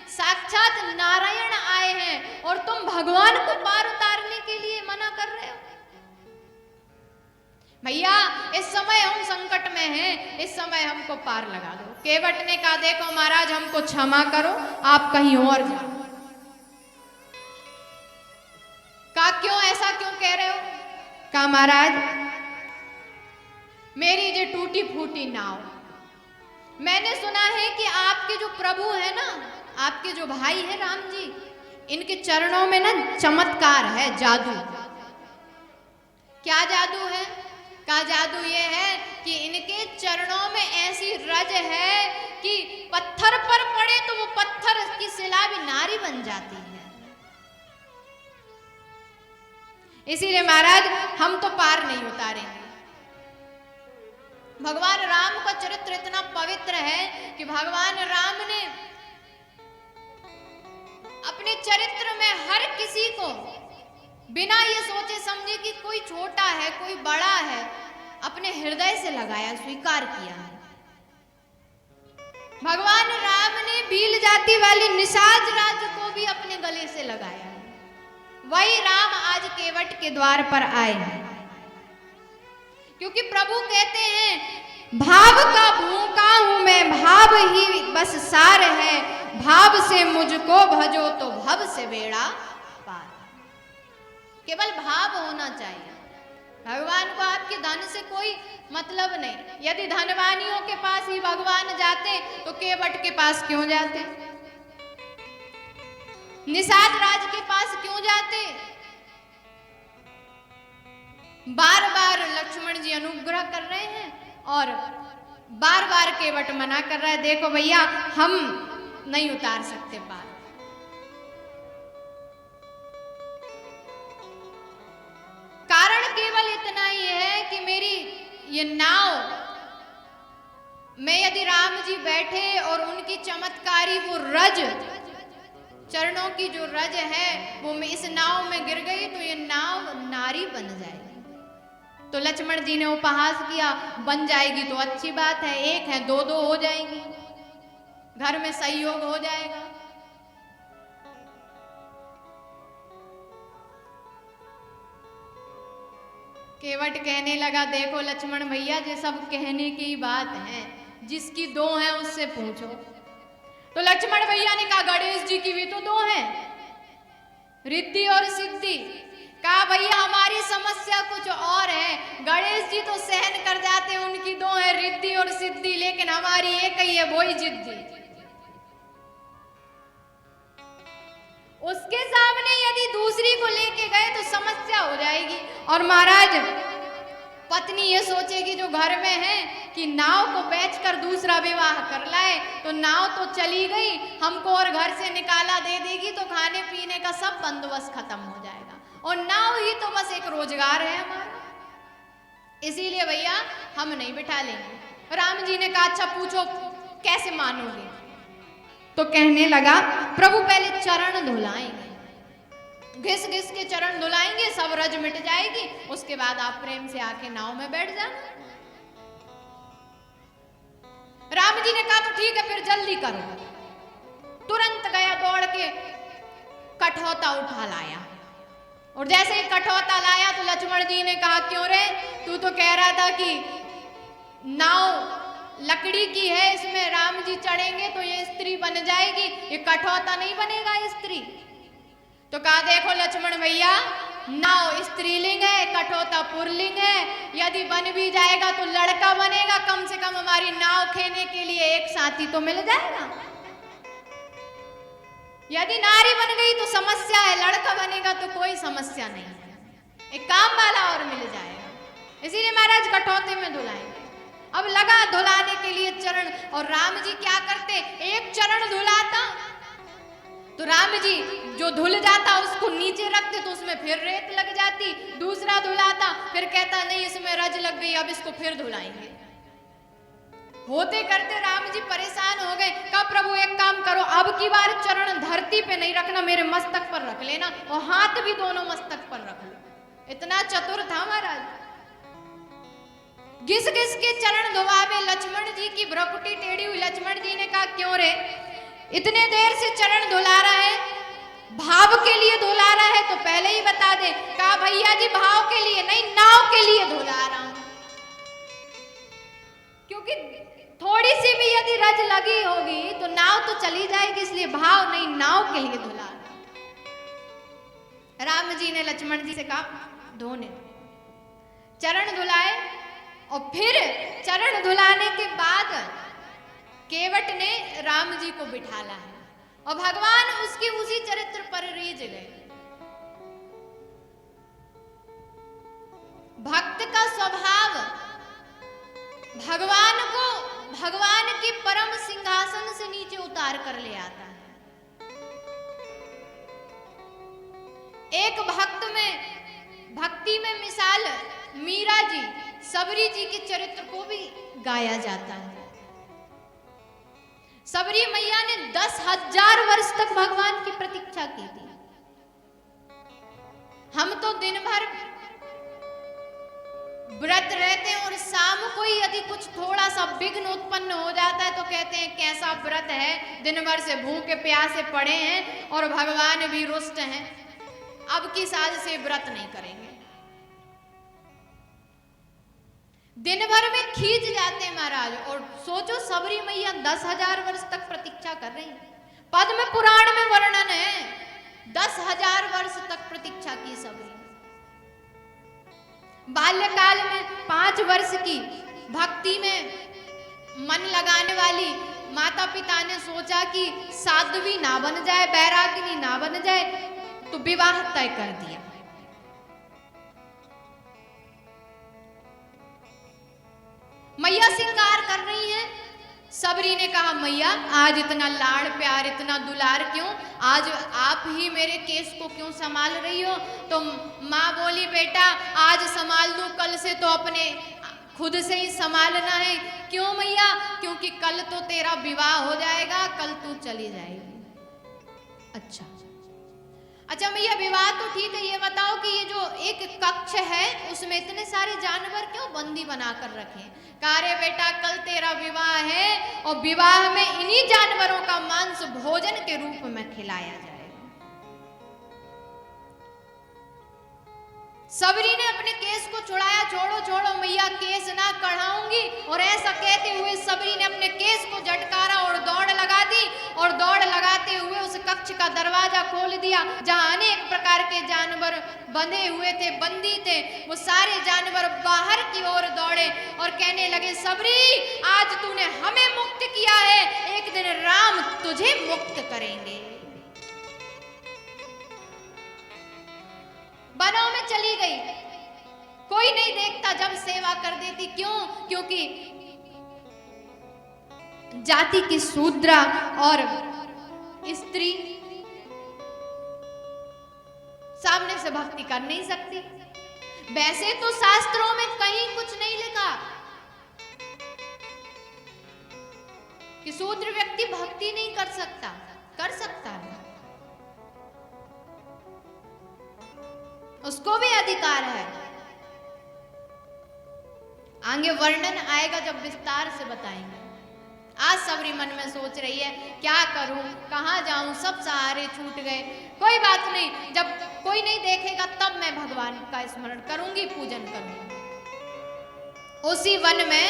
साक्षात नारायण आए हैं, और तुम भगवान को पार उतारने के लिए मना कर रहे हो। भैया इस समय हम संकट में हैं, इस समय हमको पार लगा दो। केवट ने कहा, देखो महाराज हमको क्षमा करो, आप कहीं और जाओ। कहा, क्यों ऐसा क्यों कह रहे हो? कहा, महाराज मेरी ये टूटी फूटी नाव, मैंने सुना है कि आपके जो प्रभु है ना, आपके जो भाई है राम जी, इनके चरणों में ना चमत्कार है, जादू। क्या जादू है? का जादू ये है कि इनके चरणों में ऐसी रज है कि पत्थर पर पड़े तो वो पत्थर की शिला भी नारी बन जाती है। इसीलिए महाराज हम तो पार नहीं उतारेंगे। भगवान राम का चरित्र इतना पवित्र है कि भगवान राम ने अपने चरित्र में हर किसी को बिना ये सोचे समझे कि कोई छोटा है कोई बड़ा है, अपने हृदय से लगाया, स्वीकार किया। भगवान राम ने भील जाति वाली निषाद राज को भी अपने गले से लगाया। वही राम आज केवट के द्वार पर आए हैं, क्योंकि प्रभु कहते हैं भाव का भूखा हूं मैं, भाव ही बस सार है, भाव से मुझको भजो तो भव से बेड़ा पार। केवल भाव होना चाहिए। भगवान को आपके धन से कोई मतलब नहीं। यदि धनवानियों के पास ही भगवान जाते तो केवट के पास क्यों जाते, निषाद राज के पास क्यों जाते। बार बार लक्ष्मण जी अनुग्रह कर रहे हैं और बार बार केवट मना कर रहा है, देखो भैया हम नहीं उतार सकते पार। कारण केवल इतना ही है कि मेरी ये नाव में यदि राम जी बैठे और उनकी चमत्कारी वो रज, चरणों की जो रज है वो इस नाव में गिर गई तो ये नाव नारी बन जाएगी। तो लक्ष्मण जी ने उपहास किया, बन जाएगी तो अच्छी बात है, एक है दो दो हो जाएंगी, घर में सहयोग हो जाएगा। केवट कहने लगा, देखो लक्ष्मण भैया ये सब कहने की बात है, जिसकी दो है उससे पूछो। तो लक्ष्मण भैया ने कहा गणेश जी की भी तो दो हैं, रिद्धि और सिद्धि। कहा भैया हमारी समस्या कुछ और है, गणेश जी तो सहन कर जाते हैं, उनकी दो है रिद्धि और सिद्धि, लेकिन हमारी एक ही है वही जिद्दी। उसके सामने यदि दूसरी को लेके गए तो समस्या हो जाएगी। और महाराज पत्नी ये सोचेगी जो घर में है कि नाव को बेचकर दूसरा विवाह कर लाए, तो नाव तो चली गई, हमको और घर से निकाला दे देगी तो खाने पीने का सब बंदोबस्त खत्म हो जाएगा, और नाव ही तो बस एक रोजगार है हमारा, इसीलिए भैया हम नहीं बिठा लेंगे। राम जी ने कहा अच्छा पूछो कैसे मानोगे। तो कहने लगा प्रभु पहले चरण धुलाएंगे, घिस घिस के चरण धुलाएंगे, सब रज मिट जाएगी, उसके बाद आप प्रेम से आके नाव में बैठ जाना। राम जी ने कहा तो ठीक है फिर जल्दी करो। तुरंत गया दौड़ के कठौता उठा लाया, और जैसे ही कठौता लाया तो लक्ष्मण जी ने कहा क्यों रे, तू तो कह रहा था कि नाव लकड़ी की है, इसमें राम जी चढ़ेंगे तो ये स्त्री बन जाएगी, ये कठौता नहीं बनेगा स्त्री। तो कहा देखो लक्ष्मण भैया नाव स्त्रीलिंग है, कठौता पुरलिंग है, यदि बन भी जाएगा तो लड़का बनेगा, कम से कम हमारी नाव खेने के लिए एक साथी तो मिल जाएगा। यदि नारी बन गई तो समस्या है, लड़का बनेगा तो कोई समस्या नहीं है, एक काम वाला और मिल जाएगा। इसीलिए महाराज कठौते में धुलाएंगे। अब लगा धुलाने के लिए चरण, और राम जी क्या करते, एक चरण धुलाता तो राम जी जो धुल जाता उसको नीचे रखते तो उसमें फिर रेत लग जाती, दूसरा धुलाता फिर कहता नहीं इसमें रज लग गई अब इसको फिर धुलाएंगे। होते करते राम जी परेशान हो गए। कहा प्रभु एक काम करो, अब की बार चरण धरती पे नहीं रखना, मेरे मस्तक पर रख लेना, और हाथ भी दोनों मस्तक पर रख लो। इतना चतुर था महाराज। घिस घिस के चरण धुआवे, लक्ष्मण जी की भ्रुकुटी टेढ़ी हुई। लक्ष्मण जी ने कहा क्यों रे इतने देर से चरण धुला रहा है, भाव के लिए धुला रहा है तो पहले ही बता दे। कहा भैया जी भाव के लिए नहीं, नाव के लिए धुला रहा हूं, क्योंकि थोड़ी सी भी यदि रज लगी होगी तो नाव तो चली जाएगी, इसलिए भाव नहीं नाव के लिए धुला रहा। राम जी ने लक्ष्मण जी से कहा धोने, चरण धुलाए, और फिर चरण धुलाने के बाद केवट ने राम जी को बिठाला है, और भगवान उसके उसी चरित्र पर रीझ गए। भक्त का स्वभाव भगवान को भगवान के परम सिंहासन से नीचे उतार कर ले आता है। एक भक्त में भक्ति में मिसाल मीरा जी, सबरी जी के चरित्र को भी गाया जाता है। सबरी मैया ने 10,000 वर्ष तक भगवान की प्रतीक्षा की थी। हम तो दिन भर व्रत रहते हैं और शाम को ही यदि कुछ थोड़ा सा विघ्न उत्पन्न हो जाता है तो कहते हैं कैसा व्रत है, दिन भर से भूखे प्यासे पड़े हैं और भगवान भी रुष्ट हैं, अब की साल से व्रत नहीं करेंगे। दिन भर में खींच जाते हैं महाराज। और सोचो सबरी मैया 10,000 वर्ष तक प्रतीक्षा कर रही है। पद्म पुराण में वर्णन है 10,000 वर्ष तक प्रतीक्षा की सबरी। बाल्यकाल में 5 वर्ष की भक्ति में मन लगाने वाली माता पिता ने सोचा कि साध्वी ना बन जाए, बैरागिनी ना बन जाए, तो विवाह तय कर दिया। मैया श्रृंगार कर रही हैं। सबरी ने कहा मैया आज इतना लाड़ प्यार इतना दुलार क्यों, आज आप ही मेरे केस को क्यों संभाल रही हो। तो माँ बोली बेटा आज संभाल लूं, कल से तो अपने खुद से ही संभालना है। क्यों मैया, क्योंकि कल तो तेरा विवाह हो जाएगा, कल तू चली जाएगी। अच्छा अच्छा मैया विवाह तो ठीक है, ये बताओ कि ये जो एक कक्ष है उसमें इतने सारे जानवर क्यों बंदी बनाकर रखे। कहा रे बेटा कल तेरा विवाह है और विवाह में इन्हीं जानवरों का मांस भोजन के रूप में खिलाया जाएगा। सबरी ने अपने केस को छुड़ाया, छोड़ो छोड़ो मैया केस ना कढ़ाऊंगी। और ऐसा कहते हुए सबरी ने अपने केस को झटकारा और दौड़ लगा दी। और दौड़ लगाते हुए उस कक्ष का दरवाजा खोल दिया जहां अनेक प्रकार के जानवर बंधे हुए थे, बंदी थे। वो सारे जानवर बाहर की ओर दौड़े और कहने लगे सबरी आज तूने हमें मुक्त किया है, एक दिन राम तुझे मुक्त करेंगे। वनों में चली गई, कोई नहीं देखता, जब सेवा कर देती। क्यों? क्योंकि जाति की शूद्रा और स्त्री सामने से भक्ति कर नहीं सकती। वैसे तो शास्त्रों में कहीं कुछ नहीं लिखा कि शूद्र व्यक्ति भक्ति नहीं कर सकता, कर सकता है, उसको भी अधिकार है। आगे वर्णन आएगा जब विस्तार से बताएंगे। आज सबरी मन में सोच रही है क्या करूं, कहां जाऊं, सब सहारे छूट गए। कोई बात नहीं, जब कोई नहीं देखेगा तब मैं भगवान का स्मरण करूंगी, पूजन करूंगी। उसी वन में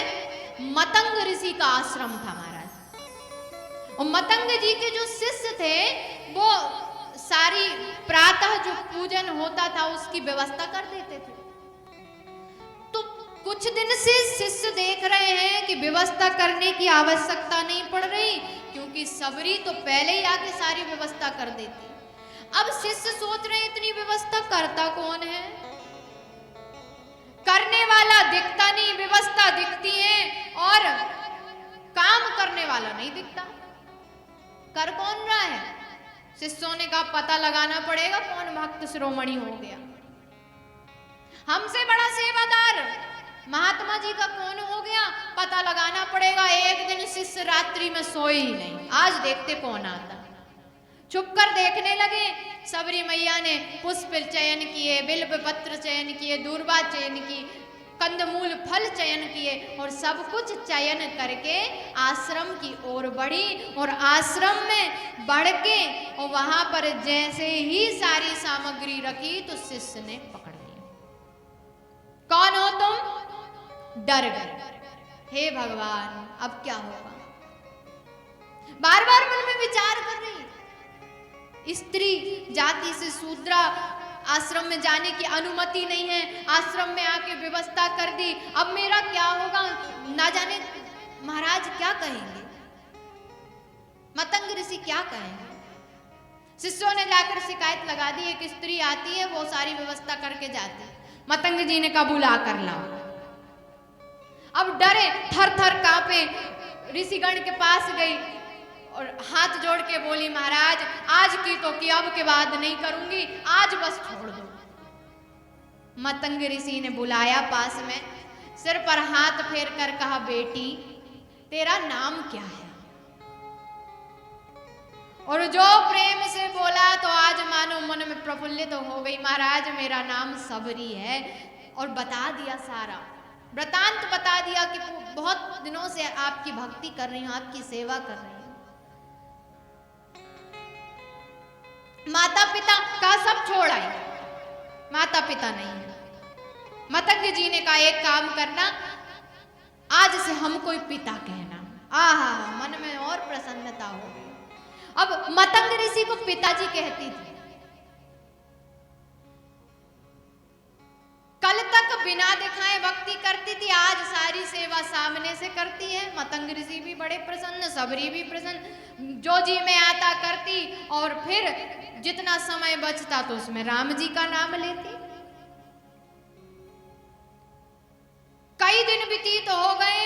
मतंग ऋषि का आश्रम था महाराज। और मतंग जी के जो शिष्य थे वो सारी प्रातः जो पूजन होता था उसकी व्यवस्था कर देते थे। तो कुछ दिन से शिष्य देख रहे हैं कि व्यवस्था करने की आवश्यकता नहीं पड़ रही, क्योंकि सबरी तो पहले ही आके सारी व्यवस्था कर देती। अब शिष्य सोच रहे हैं इतनी व्यवस्था करता कौन है, करने वाला दिखता नहीं, व्यवस्था दिखती है और काम करने वाला नहीं दिखता। कर कौन रहा है? शिष्यों ने कहा पता लगाना पड़ेगा कौन भक्त शिरोमणि हो गया। हमसे बड़ा सेवादार महात्मा जी का कौन हो गया, पता लगाना पड़ेगा। एक दिन शिष्य रात्रि में सोए ही नहीं, आज देखते कौन आता। छुप कर देखने लगे। सबरी मैया ने पुष्प चयन किए, बिल्व पत्र चयन किए, दूर्वा चयन की, कंदमूल फल चयन किए और सब कुछ चयन करके आश्रम की ओर बढ़ी। और आश्रम में बढ़ के और वहां पर जैसे ही सारी सामग्री रखी तो शिष्य ने पकड़ लिया। कौन हो तुम? डर गए। हे भगवान अब क्या होगा? बार बार मन में विचार कर रही, स्त्री जाति से शूद्रा, आश्रम में जाने की अनुमति नहीं है, आश्रम में आके व्यवस्था कर दी, अब मेरा क्या होगा? ना जाने महाराज क्या कहेंगे, मतंग ऋषि क्या कहेंगे। शिष्यों ने जाकर शिकायत लगा दी, एक स्त्री आती है वो सारी व्यवस्था करके जाती। मतंग जी ने कहा बुला कर लाओ। अब डरे थर थर कांपे ऋषिगण के पास गई और हाथ जोड़ के बोली महाराज आज की तो की, अब के बाद नहीं करूंगी, आज बस छोड़ दो। मतंग ऋषि ने बुलाया पास में, सिर पर हाथ फेर कर कहा बेटी तेरा नाम क्या है? और जो प्रेम से बोला तो आज मानो मन में प्रफुल्लित हो गई। महाराज मेरा नाम सबरी है, और बता दिया सारा। वृतांत बता दिया कि बहुत दिनों से आपकी भक्ति कर रही हूं, आपकी सेवा कर रही हूं। माता पिता का सब छोड़ आई, माता पिता नहीं है। मतंग जी ने कहा एक काम करना, आज से हमको पिता कहना। आहा, मन में और प्रसन्नता हो गई। अब मतंग ऋषि को पिताजी कहती थी। कल तक बिना दिखाए भक्ति करती थी, आज सारी सेवा सामने से करती है। मतंग ऋषि भी बड़े प्रसन्न, सबरी भी प्रसन्न, जो जी में आता करती, और फिर जितना समय बचता तो उसमें राम जी का नाम लेती। कई दिन व्यतीत हो गए,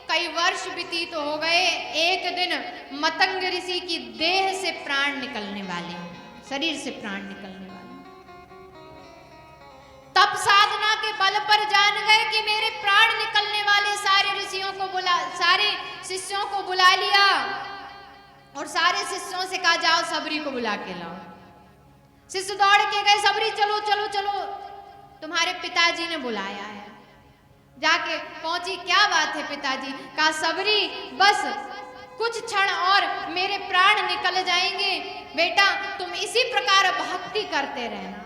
कई वर्ष व्यतीत हो गए। एक दिन मतंग ऋषि की देह से प्राण निकलने वाले, शरीर से प्राण निकलने वाले। तप साधना के बल पर जान गए कि मेरे प्राण निकलने वाले, सारे ऋषियों को सारे शिष्यों को बुला लिया और सारे शिष्यों से कहा जाओ सबरी को बुला के लाओ। शिष्य दौड़ के गए, सबरी चलो चलो चलो, तुम्हारे पिताजी ने बुलाया है। जाके पहुंची, क्या बात है पिताजी? कहा सबरी बस कुछ क्षण और मेरे प्राण निकल जाएंगे, बेटा तुम इसी प्रकार भक्ति करते रहना।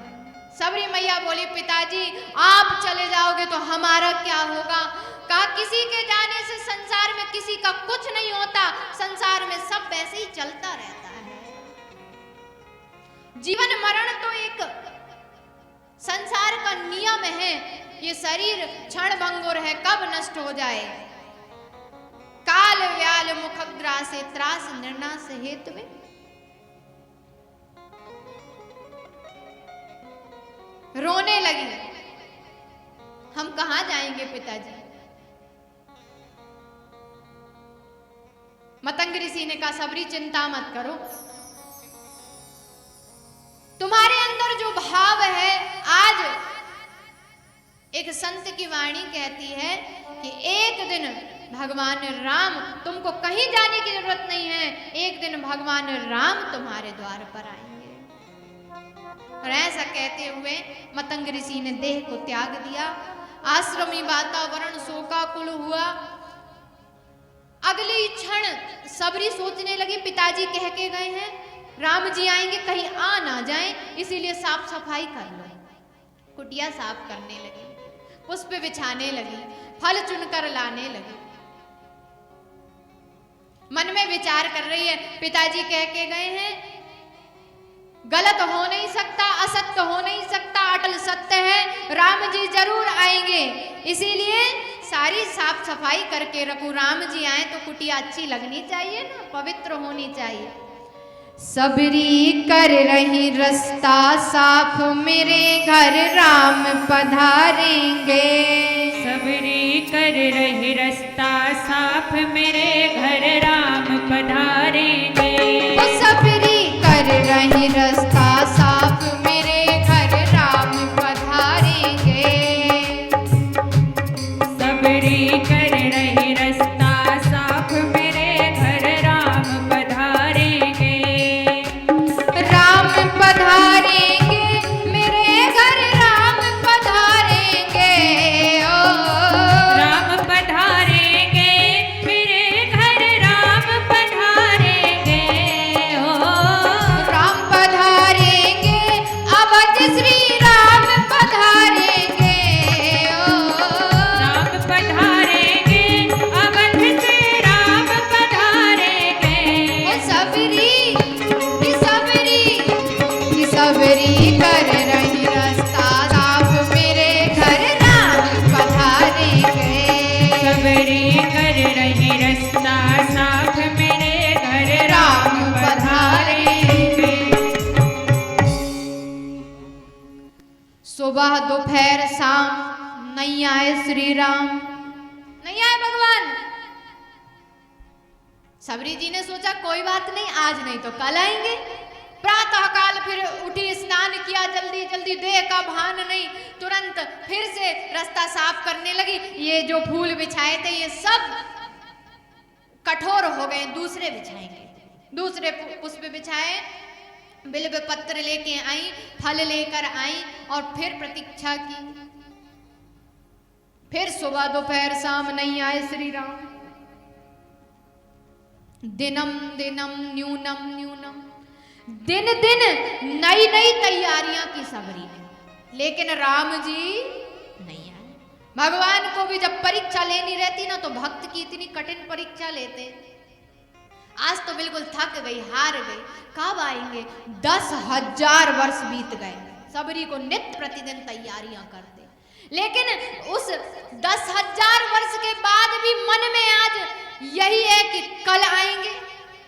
सबरी मैया बोली पिताजी आप चले जाओगे तो हमारा क्या होगा? कहा किसी के जाने से संसार में किसी का कुछ नहीं होता, संसार में सब वैसे ही चलता रहता है। जीवन मरण तो एक संसार का नियम है, ये शरीर क्षण भंगुर है, कब नष्ट हो जाए। काल व्याल मुखग्रासे त्रास निर्नाश हेतुवे। रोने लगी, हम कहां जाएंगे पिताजी? मतंग ऋषि ने कहा सबरी चिंता मत करो, तुम्हारे अंदर जो भाव है, आज एक संत की वाणी कहती है कि एक दिन भगवान राम, तुमको कहीं जाने की जरूरत नहीं है, एक दिन भगवान राम तुम्हारे द्वार पर आएंगे। और ऐसा कहते हुए मतंग ऋषि ने देह को त्याग दिया। आश्रमी वातावरण शोकाकुल हुआ। अगले क्षण सबरी सोचने लगी पिताजी कह के गए हैं राम जी आएंगे, कहीं आ ना जाएं, इसीलिए साफ सफाई कर लो। कुटिया साफ करने लगी, पुष्प बिछाने लगी, फल चुनकर लाने लगी। मन में विचार कर रही है पिताजी कह के गए हैं, गलत हो नहीं सकता, असत्य हो नहीं सकता, अटल सत्य है, राम जी जरूर आएंगे, इसीलिए सारी साफ सफाई करके रखूं। राम जी आए तो कुटिया अच्छी लगनी चाहिए ना, पवित्र होनी चाहिए। सबरी कर रही रास्ता साफ, मेरे घर राम पधारेंगे। सबरी कर रही रास्ता साफ, मेरे घर राम पधारेंगे। सबरी कर रही रास्ता साफ, मेरे घर राम पधारेंगे। सबरी कर रही रास्ता साफ, मेरे घर राम पधारेंगे। राम पधारेंगे, मेरे घर राम पधारेंगे। ओ राम पधारेंगे, मेरे घर राम पधारेंगे। ओ राम पधारेंगे, अवध श्री राम पधारेंगे। ओ राम पधारेंगे, अवध से राम पधारेंगे। ओ सबरी कर रही रास्ता साफ, मेरे घर राम पधारेंगे। सबरी कर रही रास्ता साफ, मेरे घर राम पधारेंगे। सुबह दोपहर शाम नहीं आए श्री राम, नहीं आए भगवान। सबरी जी ने सोचा कोई बात नहीं, आज नहीं तो कल आएंगे। प्रातः काल फिर उठी, स्नान किया, जल्दी जल्दी, देह का भान नहीं, तुरंत फिर से रास्ता साफ करने लगी। ये जो फूल बिछाए थे ये सब कठोर हो गए, दूसरे बिछाएंगे। दूसरे पुष्प बिछाए, बिल्व पत्र लेके आई, फल लेकर आई और फिर प्रतीक्षा की। फिर सुबह दोपहर शाम नहीं आए श्री राम। दिनम दिनम न्यूनम न्यूनम, दिन दिन नई नई तैयारियां की सबरी ने, लेकिन राम जी नहीं आए। भगवान को भी जब परीक्षा लेनी रहती ना तो भक्त की इतनी कठिन परीक्षा लेते। आज तो बिल्कुल थक गई, हार गई, कब आएंगे? 10,000 वर्ष बीत गए, सबरी को नित्य प्रतिदिन तैयारियां करते, लेकिन उस 10,000 वर्ष के बाद भी मन में आज यही है कि कल आएंगे,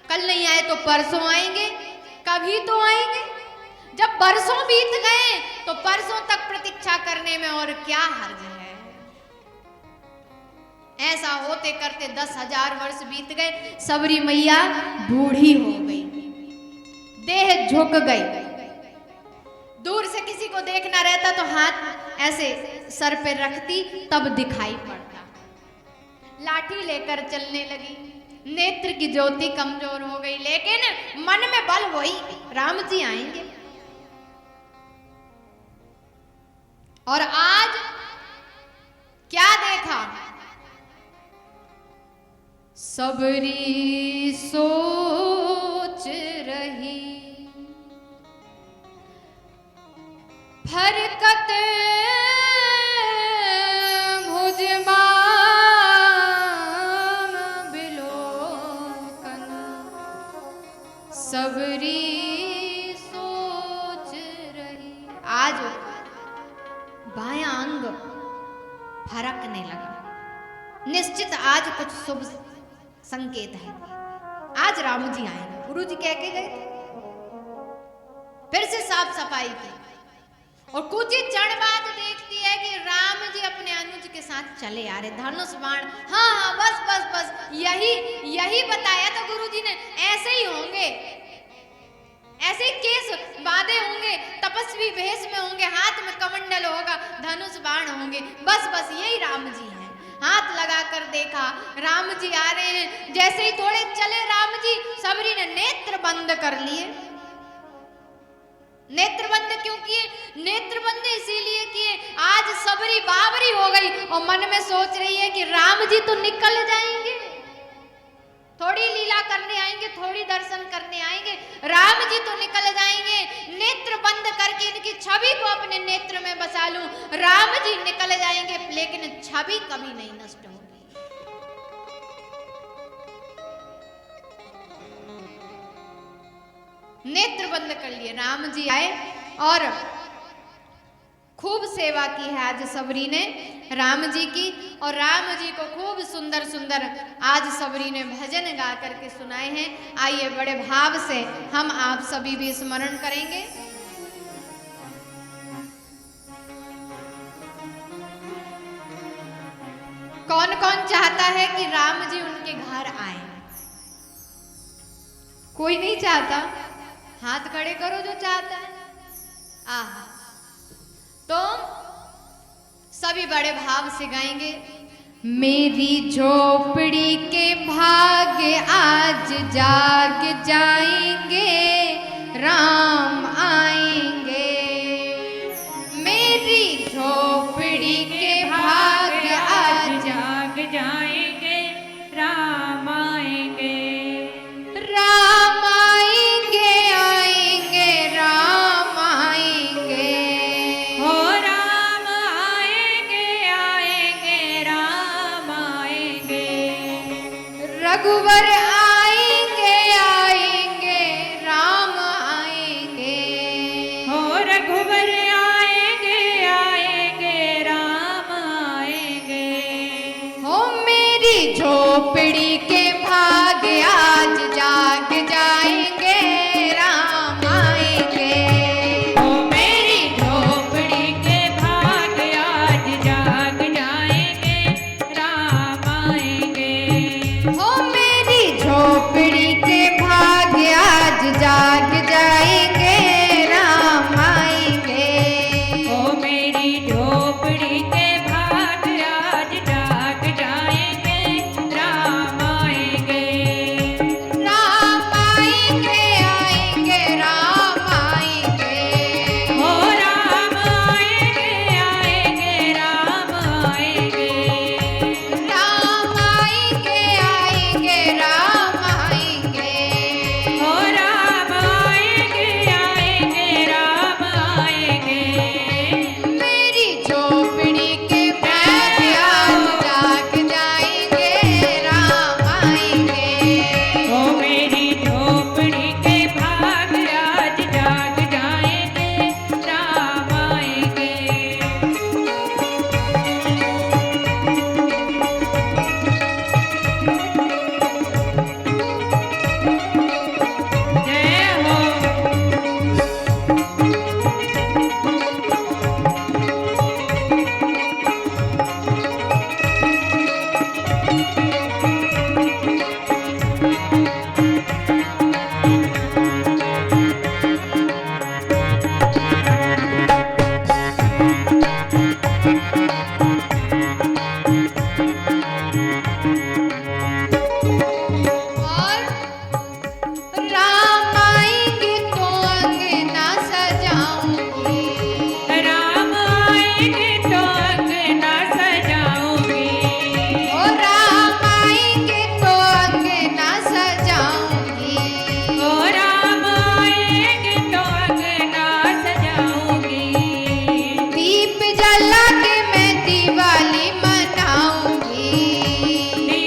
कल नहीं आए तो परसों आएंगे, कभी तो आएंगे। जब बरसों बीत गए तो परसों तक प्रतीक्षा करने में और क्या हर्ज है। ऐसा होते करते 10,000 वर्ष बीत गए, सबरी मैया बूढ़ी हो गई, देह झुक गई। दूर से किसी को देखना रहता तो हाथ ऐसे सर पे रखती तब दिखाई पड़ता। लाठी लेकर चलने लगी, नेत्र की ज्योति कमजोर हो गई, लेकिन मन में बल वही, राम जी आएंगे। और आज क्या देखा? सबरी सोच रही फरकत भुजमान बिलोकन, सबरी सोच रही। आज बायां अंग फरकने लगा, निश्चित आज कुछ शुभ संकेत है, आज राम जी आएंगे। गुरु जी कह के गए थे। फिर से साफ सफाई की और कुछ ही क्षण बाद देखती है कि राम जी अपने अनुज के साथ चले आ रहे, धनुष बाण। हाँ हाँ, बस बस बस, यही बताया था गुरु जी ने, ऐसे ही होंगे, ऐसे ही केस बांधे होंगे, तपस्वी भेष में होंगे, हाथ में कमंडल होगा, धनुष बाण होंगे, बस बस यही राम जी हैं। हाथ लगाकर देखा, राम जी आ रहे हैं। जैसे ही थोड़े चले राम जी, सबरी ने नेत्र बंद कर लिए। नेत्र बंद क्यों किए? नेत्र बंद इसीलिए किए, आज सबरी बाबरी हो गई और मन में सोच रही है कि राम जी तो निकल जाएंगे, थोड़ी लीला करने आएंगे, थोड़ी दर्शन करने आएंगे, राम जी तो निकल जाएंगे। नेत्र बंद करके इनकी छवि को अपने नेत्र में बसा लूं, राम जी निकल जाएंगे, लेकिन छवि कभी नहीं नष्ट होगी। नेत्र बंद कर लिए, राम जी आए और खूब सेवा की है आज सबरी ने राम जी की। और राम जी को खूब सुंदर सुंदर आज सबरी ने भजन गा करके सुनाए हैं। आइए बड़े भाव से हम आप सभी भी स्मरण करेंगे। कौन कौन चाहता है कि राम जी उनके घर आए? कोई नहीं चाहता? हाथ खड़े करो जो चाहता है। आहा, तो सभी बड़े भाव से गाएंगे। मेरी झोपड़ी के भाग्य आज जाग जाएंगे, राम आएंगे। मेरी झोपड़ी के भाग्य आज जाग जाएंगे, राम आएंगे। राम आएंगे, आएंगे, राम आएंगे। हो राम आएंगे, आएंगे, राम आएंगे। रघुवर आएंगे, आएंगे, राम आएंगे। हो रघुवर आएंगे, आएंगे, राम आएंगे। हो मेरी झोपड़ी के भाग्य आज जाग जाएंगे, राम आएंगे। हो मेरी झोपड़ी के भाग्य आज जाग जाएंगे, राम आएंगे। हो मेरी झोपड़ी के भाग्य आज जाग जाएंगे, राम आएंगे। हो मेरी झोपड़ी के भाग्य आज जाग जाएंगे, राम आएंगे।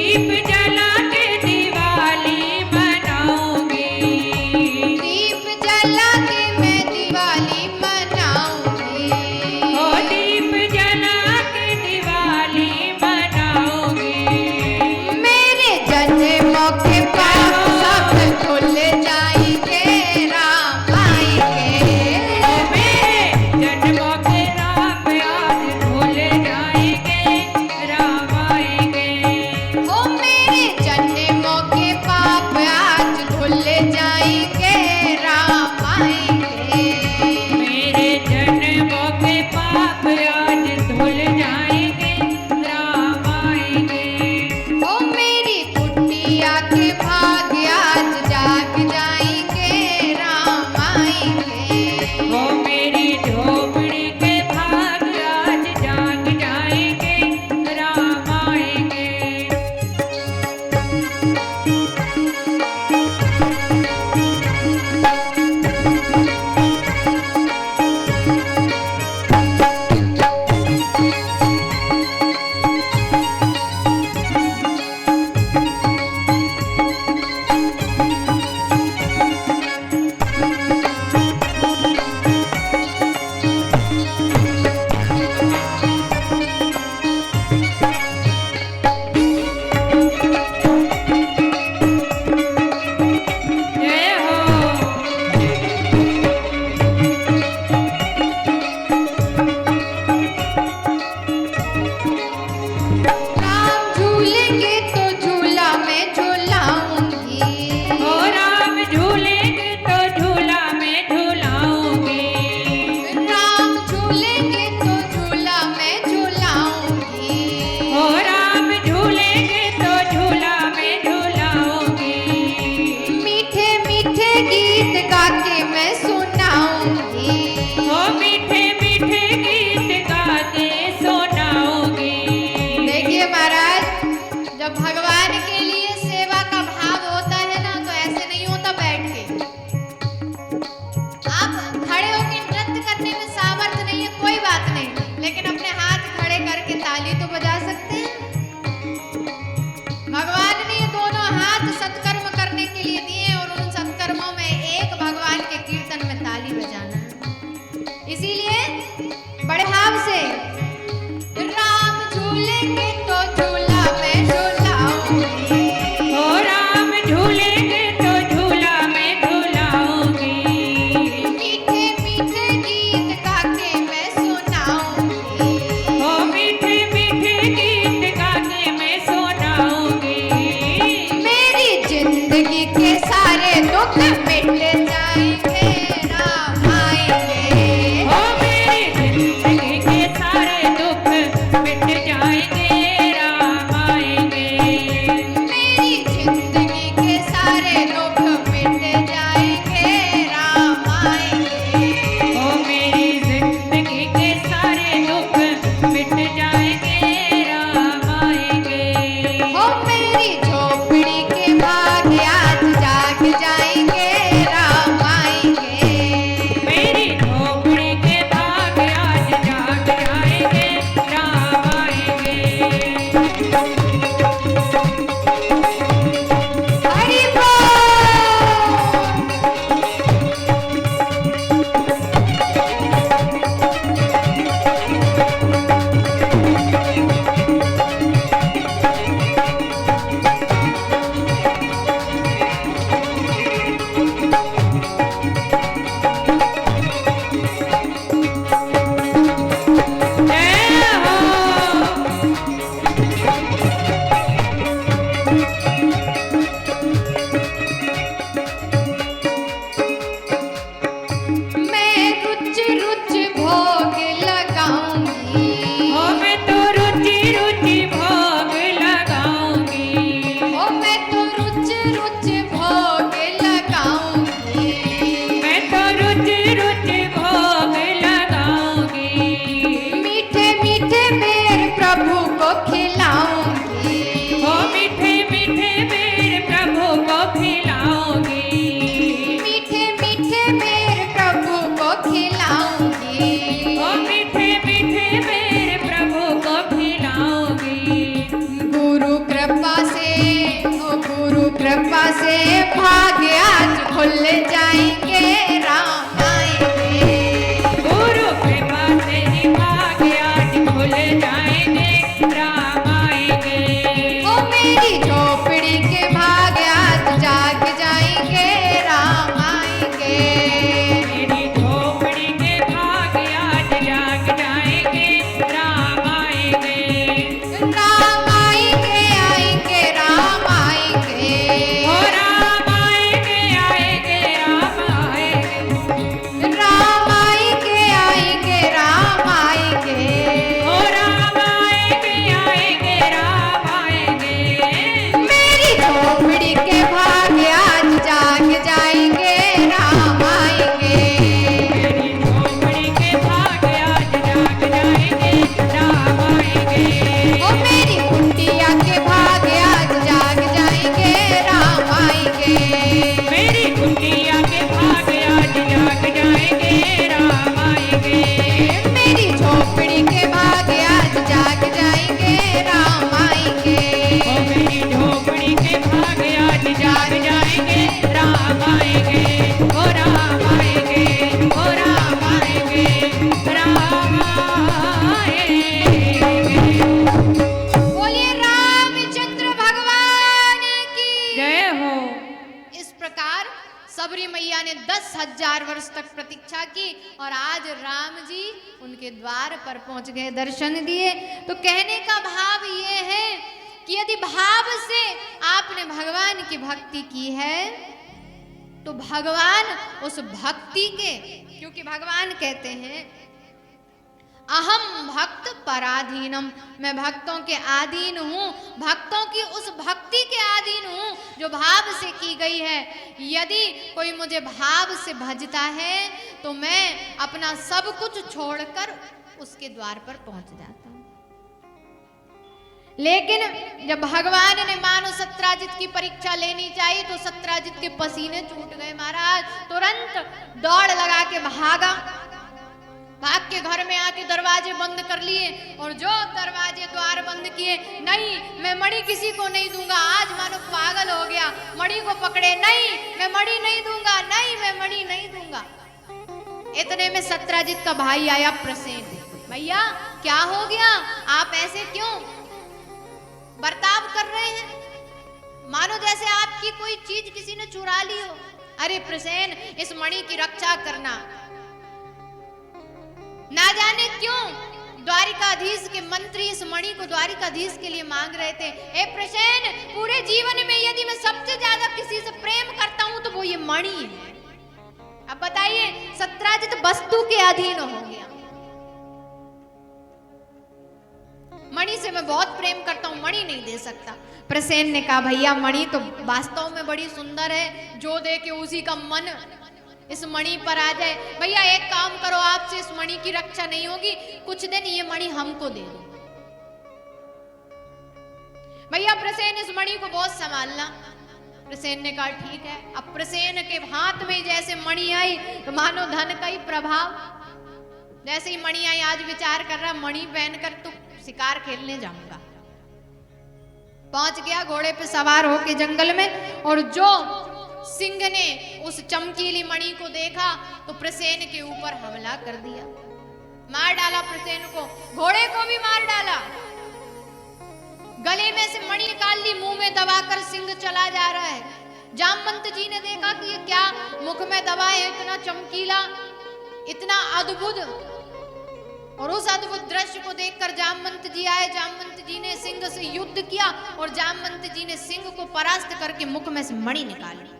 दीप जला के दिवाली मनाऊंगी। दीप जला के मैं दिवाली मनाऊंगी। ओ दीप जला के दिवाली मनाऊंगी। मेरे जन्मों के पाप सब धुल जाएंगे, राम आएंगे। ओ मेरे जन्मों के राम आज धुल जाएंगे, राम आएंगे। ओ मेरे जन्मों के पाप आज धुल जाएंगे, राम आएंगे। मेरे जन्मों के पाप आज धुल जाएंगे, राम आएंगे। ओ मेरी कुटिया के भाग्य आज जाग जाएंगे, राम आएंगे। वो मेरी झोपड़ी के भाग आज जाग जाएंगे, राम आएंगे। जय हो। राम झूलेंगे तो झूला मैं झूलाऊंगी। ओ राम झूलेंगे तो झूला मैं झूलाऊंगी। राम झूलेंगे तो झूला मैं झूलाऊंगी। ओ राम झूलेंगे तो झूला मैं झूलाऊंगी। मीठे मीठे गीत गा के मैं सुनाऊंगी। ओ मीठे मीठे गीत गा के सुनाऊंगी। देखिए महाराज, जब भगवान के लिए सेवा का भाव होता है ना, तो ऐसे नहीं होता बैठ के। आप खड़े होकर नृत्य करने में सामर्थ्य नहीं है, कोई बात नहीं, लेकिन अपने हाथ खड़े करके ताली तो बजा सकते हैं। भगवान ने ये दोनों हाथ सत्कर्म करने के लिए दिए, और उन सत्कर्मों में एक भगवान के कीर्तन में ताली बजाना है। इसीलिए बड़े भाव से राम झूलेंगे तो झूला मैं झूलाऊंगी। ओ राम झूलेंगे तो झूला मैं झूलाऊंगी। मीठे मीठे गीत गा के मैं सुनाऊंगी। ओ मीठे मीठे गीत गा के मैं सुनाऊंगी। मेरी जिंदगी के सारे दुख मिट जाएंगे, राम आएंगे। ओ मेरी जिंदगी के सारे दुख मिट जाएंगे, राम आएंगे। मेरी जिंदगी के सारे दुख मिट जाएंगे, राम आएंगे। ओ मेरी जिंदगी के सारे दुख मिट जाएंगे, राम आएंगे। हो मेरी झोपड़ी के भाग्य आज जाग जाएंगे, राम आएंगे। मेरी झोपड़ी के भाग आज जाग जाएंगे, राम आएंगे। हरि बोल। जय हो। मैं रुच रुच भोग लगाऊंगी। ओ मैं तो रुचि रुचि भोग लगाऊंगी। ओ मैं तो रुच रुच भोग लगाऊंगी। मैं तो रुचि रुचि भोग लगाऊंगी। मीठे मीठे मेरे प्रभु को खिलाऊंगी। ओ मीठे मीठे मेरे प्रभु को खिलाऊंगी। मीठे मीठे मेरे प्रभु को खिलाऊंगी। ओ मीठे मीठे मेरे प्रभु को खिलाऊंगी। गुरु कृपा से ओ गुरु कृपा से भाग्य आज खुल जाएंगे, राम आएंगे। गुरु कृपा से ही भाग्य आज खुल जाएंगे, राम आएंगे। ओ मेरी झोपड़ी के भाग्य आज जाग जाएंगे, राम आएंगे। मेरी झोपड़ी के भाग्य आज जाग जाएंगे, राम आएंगे। राम आएंगे, आएंगे, राम आएंगे। ओ राम आएंगे, आएंगे, राम आएंगे। राम आएंगे, आएंगे, राम आएंगे। ओ राम आएंगे, आएंगे, राम आएंगे। मेरी झोपड़ी के भाग्य आज जाग जाएंगे, राम आएंगे। मेरी झोपड़ी के भाग्य आज जाग जाएंगे, राम आएंगे। ओ मेरी कुटिया के भाग्य आज जाग जाएंगे, राम आएंगे। मेरी कुटिया के भाग्य आज जाग जाएंगे, राम आएंगे। मेरी झोपड़ी के भाग्य आज जाग जाएंगे, राम आएंगे। ओ मेरी झोपड़ी के भाग्य आज जाग जाएंगे, राम आएंगे। ओ राम आएंगे, ओ राम आएंगे, राम आएंगे। बोलिए रामचंद्र भगवान की जय हो। इस प्रकार सबरी मैया ने 10,000 वर्ष तक प्रतीक्षा की और आज राम जी उनके द्वार पर पहुंच गए, दर्शन दिए। तो कहने का भाव ये है कि यदि भाव से आपने भगवान की भक्ति की है तो भगवान उस भक्ति के, क्योंकि भगवान कहते हैं अहम भक्त पराधीनम, मैं भक्तों के अधीन हूँ, भक्तों की उस भक्ति के अधीन हूँ जो भाव से की गई है। यदि कोई मुझे भाव से भजता है तो मैं अपना सब कुछ छोड़कर उसके द्वार पर पहुंच जाता हूँ। लेकिन जब भगवान ने मानो सत्राजित की परीक्षा लेनी चाहिए तो सत्राजित के पसीने छूट गए महाराज। तुरंत दौड़ लगा के भागा, भाग के घर में आके दरवाजे बंद कर लिए और जो दरवाजे द्वार बंद किए, नहीं मैं मणि किसी को नहीं दूंगा। आज मानो पागल हो गया, मणि को पकड़े, नहीं मैं मणि नहीं दूंगा, नहीं मैं मणि नहीं दूंगा। इतने में सत्राजित का भाई आया प्रसेन। भैया क्या हो गया, आप ऐसे क्यों बर्ताव कर रहे हैं, मानो जैसे आपकी कोई चीज किसी ने चुरा ली हो। अरे प्रसेन, इस मणि की रक्षा करना। ना जाने क्यों द्वारिकाधीश के मंत्री इस मणि को द्वारिकाधीश के लिए मांग रहे थे। ए प्रसेन, पूरे जीवन में यदि मैं सबसे ज्यादा किसी से प्रेम करता हूं तो वो ये मणि है। अब बताइए, सत्राजित वस्तु के अधीन हो गया। मणि से मैं बहुत प्रेम करता हूं, मणि नहीं दे सकता। प्रसेन ने कहा भैया मणि तो वास्तव में बड़ी सुंदर है, जो दे के उसी का मन इस मणि पर आ जाए। भैया एक काम करो, आपसे इस मणि की रक्षा नहीं होगी, कुछ दिन ये मणि हमको दे दो। भैया प्रसेन इस मणि को बहुत संभालना। प्रसेन ने कहा ठीक है। अब प्रसेन के हाथ में जैसे मणि आई तो मानो धन का ही प्रभाव, जैसे ही मणि आई आज विचार कर रहा मणि पहनकर तो शिकार खेलने जाऊंगा। पहुंच गया घोड़े पे सवार होके जंगल में, और जो सिंह ने उस चमकीली मणि को देखा तो प्रसेन के ऊपर हमला कर दिया, मार डाला प्रसेन को, घोड़े को भी मार डाला। गले में से मणि निकाल ली, मुंह में दबाकर सिंह चला जा रहा है। जामवंत जी ने देखा कि ये क्या मुख में दबाए, इतना चमकीला, इतना अद्भुत। और उस अद्भुत दृश्य को देखकर जामवंत जी आए। जामवंत जी ने सिंह से युद्ध किया और जामवंत जी ने सिंह को परास्त करके मुख में से मणि निकाली।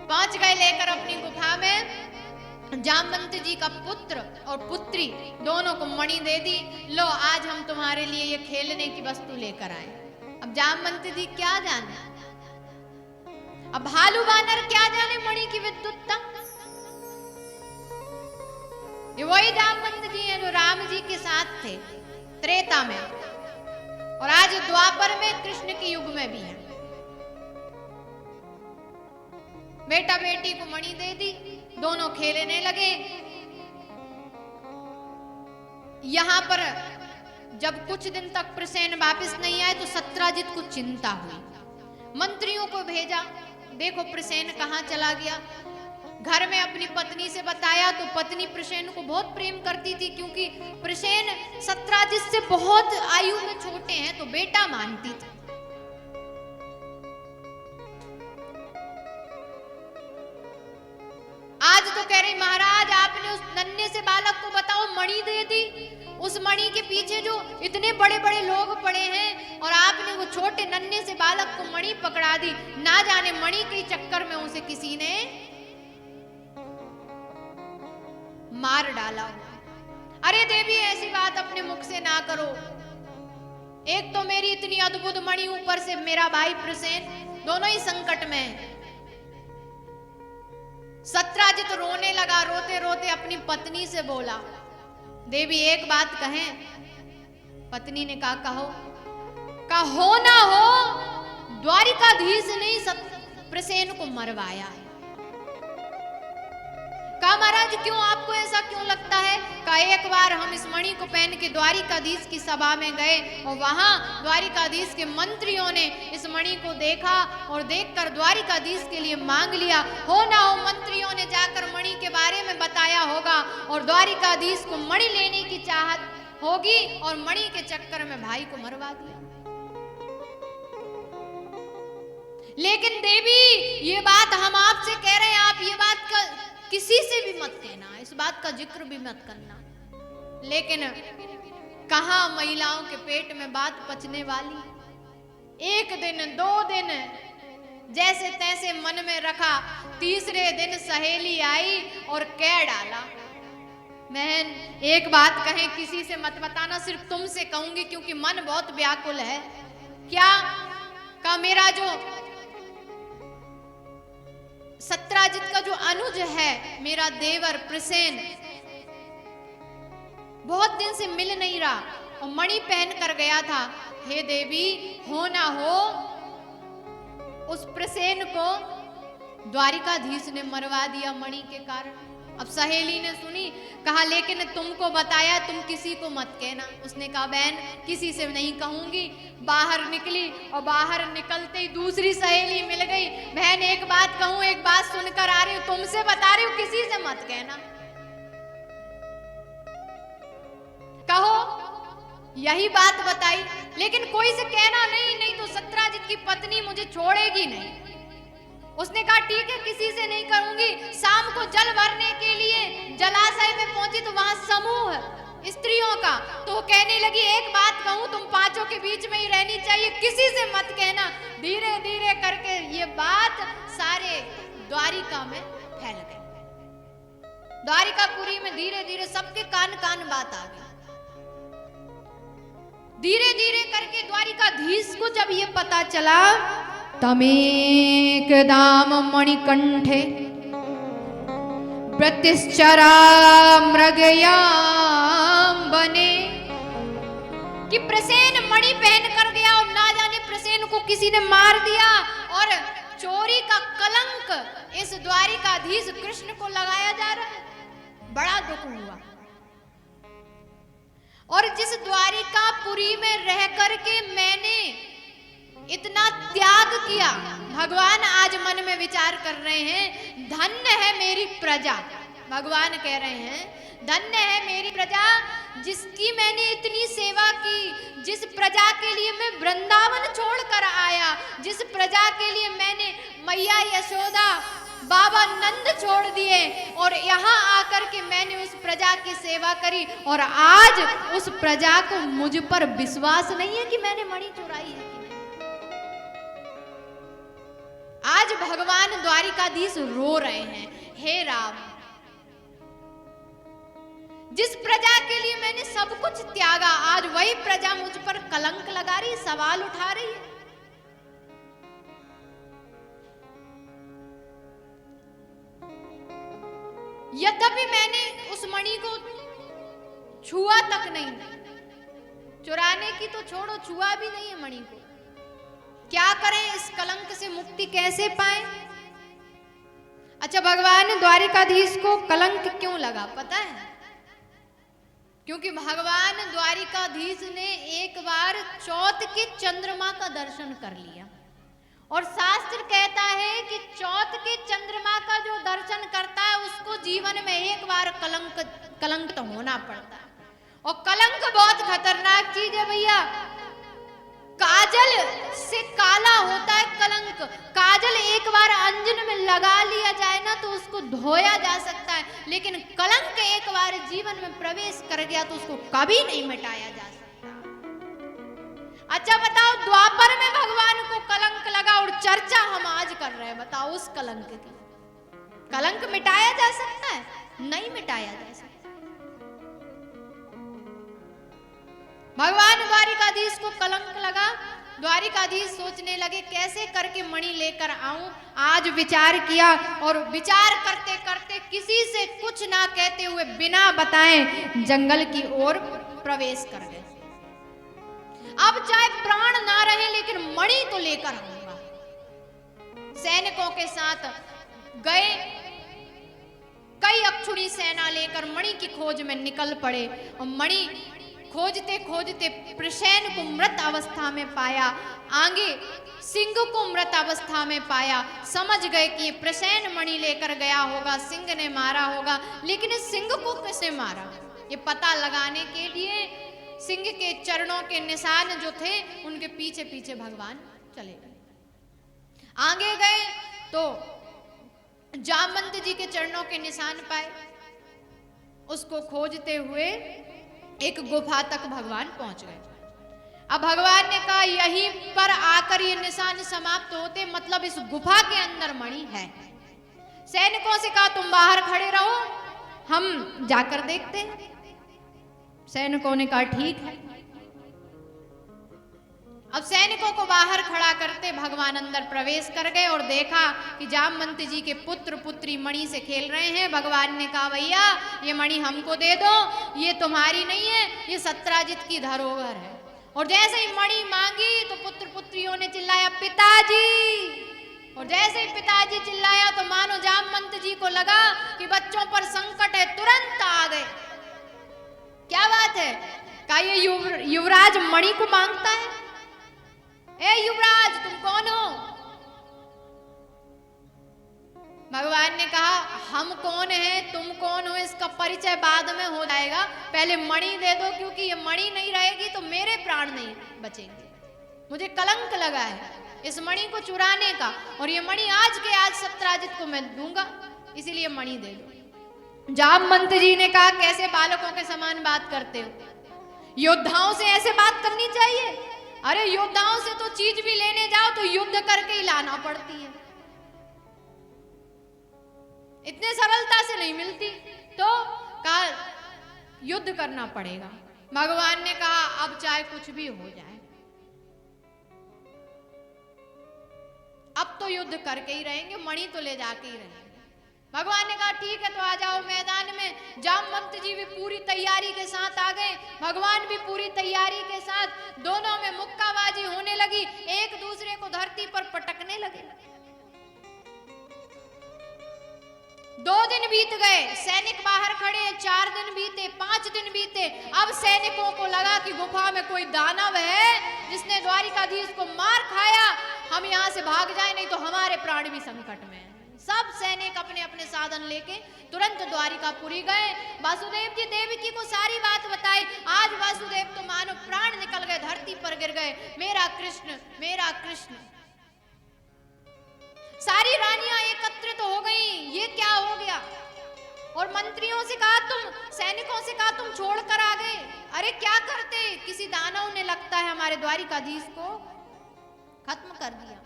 पहुंच गए लेकर अपनी गुफा में। जामवंत जी का पुत्र और पुत्री दोनों को मणि दे दी, लो आज हम तुम्हारे लिए ये खेलने की वस्तु लेकर आए। अब जामवंत जी क्या जाने, अब भालू बानर क्या जाने मणि की विद्युतता। ये वही जामवंत जी हैं जो राम जी के साथ थे त्रेता में, और आज द्वापर में कृष्ण के युग में भी है। बेटा बेटी को मणि दे दी, दोनों खेलने लगे। यहां पर जब कुछ दिन तक प्रसेन वापस नहीं आए तो सत्राजित को चिंता हुई। मंत्रियों को भेजा, देखो प्रसेन कहाँ चला गया। घर में अपनी पत्नी से बताया तो पत्नी प्रसेन को बहुत प्रेम करती थी, क्योंकि प्रसेन सत्राजित से बहुत आयु में छोटे हैं तो बेटा मानती थी। आज तो कह रही महाराज आपने उस नन्हे से बालक को बताओ मणि दे दी, उस मणि के पीछे जो इतने बड़े बड़े लोग पड़े हैं और आपने वो छोटे नन्हे से बालक को मणि पकड़ा दी। ना जाने मणि के चक्कर में उसे किसी ने मार डाला। अरे देवी ऐसी बात अपने मुख से ना करो, एक तो मेरी इतनी अद्भुत मणि, ऊपर से मेरा भाई प्रसेन, दोनों ही संकट में है। सत्राजित रोने लगा, रोते रोते अपनी पत्नी से बोला, देवी एक बात कहें। पत्नी ने कहा कहो। कहा हो ना हो द्वारिकाधीश ने प्रसेन को मरवाया है। कहा महाराज क्यों, आपको ऐसा क्यों लगता है? कहा एक बार हम इस मणि को पहन के द्वारिकाधीश की सभा में गए और वहां द्वारिकाधीश के मंत्रियों ने इस मणि को देखा और देखकर द्वारिकाधीश के लिए मांग लिया। हो ना हो मंत्रियों ने जाकर मणि के बारे में बताया होगा और द्वारिकाधीश को मणि लेने की चाहत होगी और मणि के चक्कर में भाई को मरवा दिया। लेकिन देवी ये बात हम आपसे कह रहे हैं, आप ये बात का किसी से भी मत कहना, इस बात का जिक्र भी मत करना। लेकिन कहां महिलाओं के पेट में बात पचने वाली। एक दिन दो दिन जैसे तैसे मन में रखा, तीसरे दिन सहेली आई और कह डाला। बहन एक बात कहें, किसी से मत बताना, सिर्फ तुमसे कहूंगी क्योंकि मन बहुत व्याकुल है। क्या? का मेरा जो सत्राजित का जो अनुज है, मेरा देवर प्रसेन, बहुत दिन से मिल नहीं रहा और मणि पहन कर गया था। हे देवी हो ना हो उस प्रसेन को द्वारिकाधीश ने मरवा दिया मणि के कारण। अब सहेली ने सुनी, कहा लेकिन तुमको बताया, तुम किसी को मत कहना। उसने कहा बहन किसी से नहीं कहूंगी। बाहर निकली और बाहर निकलते ही दूसरी सहेली मिल गई। बहन एक बात कहूं, एक बात सुनकर आ रही हूं, तुमसे बता रही हूं, किसी से मत कहना। कहो यही बात बताई, लेकिन कोई से कहना नहीं, नहीं तो सत्राजित की पत्नी मुझे छोड़ेगी नहीं। उसने कहा ठीक है किसी से नहीं कहूंगी। शाम को जल भरने के लिए जलाशय में पहुंची तो वहां समूह स्त्रियों का, तो वो कहने लगी एक बात कहूं, तुम पांचों के बीच में ही रहनी चाहिए, किसी से मत कहना। धीरे धीरे करके ये बात सारे द्वारिका में फैल गई। द्वारिकापुरी में धीरे धीरे सबके कान कान बात आ गई। धीरे धीरे करके द्वारिकाधीश को जब ये पता चला, तमेक दाम मणिकंठे प्रतिश्चरा मृगयाम बने, कि प्रसेन मणि पहन कर गया और ना जाने प्रसेन को किसी ने मार दिया और चोरी का कलंक इस द्वारिकाधीश कृष्ण को लगाया जा रहा है। बड़ा दुख हुआ। और जिस द्वारिकापुरी में रह करके मैंने इतना त्याग किया, भगवान आज मन में विचार कर रहे हैं, धन्य है मेरी प्रजा। भगवान कह रहे हैं धन्य है मेरी प्रजा, जिसकी मैंने इतनी सेवा की, जिस प्रजा के लिए मैं वृंदावन छोड़कर आया, जिस प्रजा के लिए मैंने मैया यशोदा बाबा नंद छोड़ दिए और यहाँ आकर के मैंने उस प्रजा की सेवा करी, और आज उस प्रजा को मुझ पर विश्वास नहीं है कि मैंने मणि चुराई है। आज भगवान द्वारिकाधीश रो रहे हैं, हे राम, जिस प्रजा के लिए मैंने सब कुछ त्यागा, आज वही प्रजा मुझ पर कलंक लगा रही, सवाल उठा रही है। यद्यपि मैंने उस मणि को छुआ तक नहीं, चुराने की तो छोड़ो, छुआ भी नहीं है मणि को। क्या करें, इस कलंक से मुक्ति कैसे पाएं? अच्छा, भगवान द्वारिकाधीश को कलंक क्यों लगा पता है? क्योंकि भगवान द्वारिकाधीश ने एक बार चौथ के चंद्रमा का दर्शन कर लिया, और शास्त्र कहता है कि चौथ के चंद्रमा का जो दर्शन करता है उसको जीवन में एक बार कलंक तो होना पड़ता है, और कलंक बहुत खतरनाक चीज है भैया। काजल से काला होता है कलंक। काजल एक बार अंजन में लगा लिया जाए ना तो उसको धोया जा सकता है, लेकिन कलंक एक बार जीवन में प्रवेश कर गया तो उसको कभी नहीं मिटाया जा सकता। अच्छा बताओ, द्वापर में भगवान को कलंक लगा और चर्चा हम आज कर रहे हैं, बताओ उस कलंक की। कलंक मिटाया जा सकता है? नहीं मिटाया जा सकता। भगवान द्वारिकाधीश को कलंक लगा। द्वारिकाधीश सोचने लगे कैसे करके मणि लेकर आऊं। आज विचार किया, और विचार करते करते किसी से कुछ ना कहते हुए बिना बताए जंगल की ओर प्रवेश कर गए। अब चाहे प्राण ना रहे लेकिन मणि तो लेकर आऊंगा। सैनिकों के साथ गए, कई अक्षुणी सेना लेकर मणि की खोज में निकल पड़े, और मणि खोजते खोजते प्रसेन को मृत अवस्था में पाया, आगे सिंह को मृत अवस्था में पाया। समझ गए कि ये प्रसेन मणि लेकर गया होगा, सिंह ने मारा होगा, लेकिन इस सिंह को किसने मारा ये पता लगाने के लिए सिंह के चरणों के निशान जो थे उनके पीछे पीछे भगवान चले गए। आगे गए तो जामवंत जी के चरणों के निशान पाए। उसको खोजते हुए एक गुफा तक भगवान पहुंच गए। अब भगवान ने कहा यहीं पर आकर ये निशान समाप्त होते, मतलब इस गुफा के अंदर मणि है। सैनिकों से कहा तुम बाहर खड़े रहो, हम जाकर देखते हैं। सैनिकों ने कहा ठीक है। अब सैनिकों को बाहर खड़ा करते भगवान अंदर प्रवेश कर गए और देखा कि जामवंत जी के पुत्र पुत्री मणि से खेल रहे हैं। भगवान ने कहा भैया ये मणि हमको दे दो, ये तुम्हारी नहीं है, ये सत्राजित की धरोहर है। और जैसे ही मणि मांगी तो पुत्र पुत्रियों ने चिल्लाया पिताजी, और जैसे ही पिताजी चिल्लाया तो मानो जामवंत जी को लगा कि बच्चों पर संकट है, तुरंत आ गए। क्या बात है, क्या ये युवराज मणि को मांगता है? ए युवराज तुम कौन हो? भगवान ने कहा हम कौन हैं, तुम कौन हो, इसका परिचय बाद में हो जाएगा, पहले मणि दे दो, क्योंकि ये मणि नहीं रहेगी तो मेरे प्राण नहीं बचेंगे। मुझे कलंक लगा है इस मणि को चुराने का, और ये मणि आज के आज सत्राजित को मैं दूंगा, इसीलिए मणि दे दो। जामवंत जी ने कहा कैसे बालकों के समान बात करते हो, योद्धाओं से ऐसे बात करनी चाहिए। अरे योद्धाओं से तो चीज भी लेने जाओ तो युद्ध करके ही लाना पड़ती है, इतने सरलता से नहीं मिलती, तो कहा युद्ध करना पड़ेगा। भगवान ने कहा अब चाहे कुछ भी हो जाए, अब तो युद्ध करके ही रहेंगे, मणि तो ले जाके ही रहेंगे। भगवान ने कहा ठीक है तो आ जाओ मैदान में। जामवंत जी भी पूरी तैयारी के साथ आ गए, भगवान भी पूरी तैयारी के साथ। दोनों में मुक्काबाजी होने लगी, एक दूसरे को धरती पर पटकने लगे। 2 दिन बीत गए, सैनिक बाहर खड़े, 4 दिन बीते, 5 दिन बीते। अब सैनिकों को लगा कि गुफा में कोई दानव है जिसने द्वारिकाधीश को मार खाया, हम यहाँ से भाग जाए नहीं तो हमारे प्राण भी संकट में। सब सैनिक अपने अपने साधन लेके तुरंत द्वारिकापुरी गए। वासुदेव जी देवकी को सारी बात बताई। आज वासुदेव तो मानो प्राण निकल गए, धरती पर गिर गए, मेरा कृष्ण मेरा कृष्ण। सारी रानियां एकत्रित हो गई, ये क्या हो गया? और मंत्रियों से कहा तुम, सैनिकों से कहा तुम छोड़कर आ गए, अरे क्या करते, किसी दानव ने लगता है हमारे द्वारिकाधीश को खत्म कर दिया।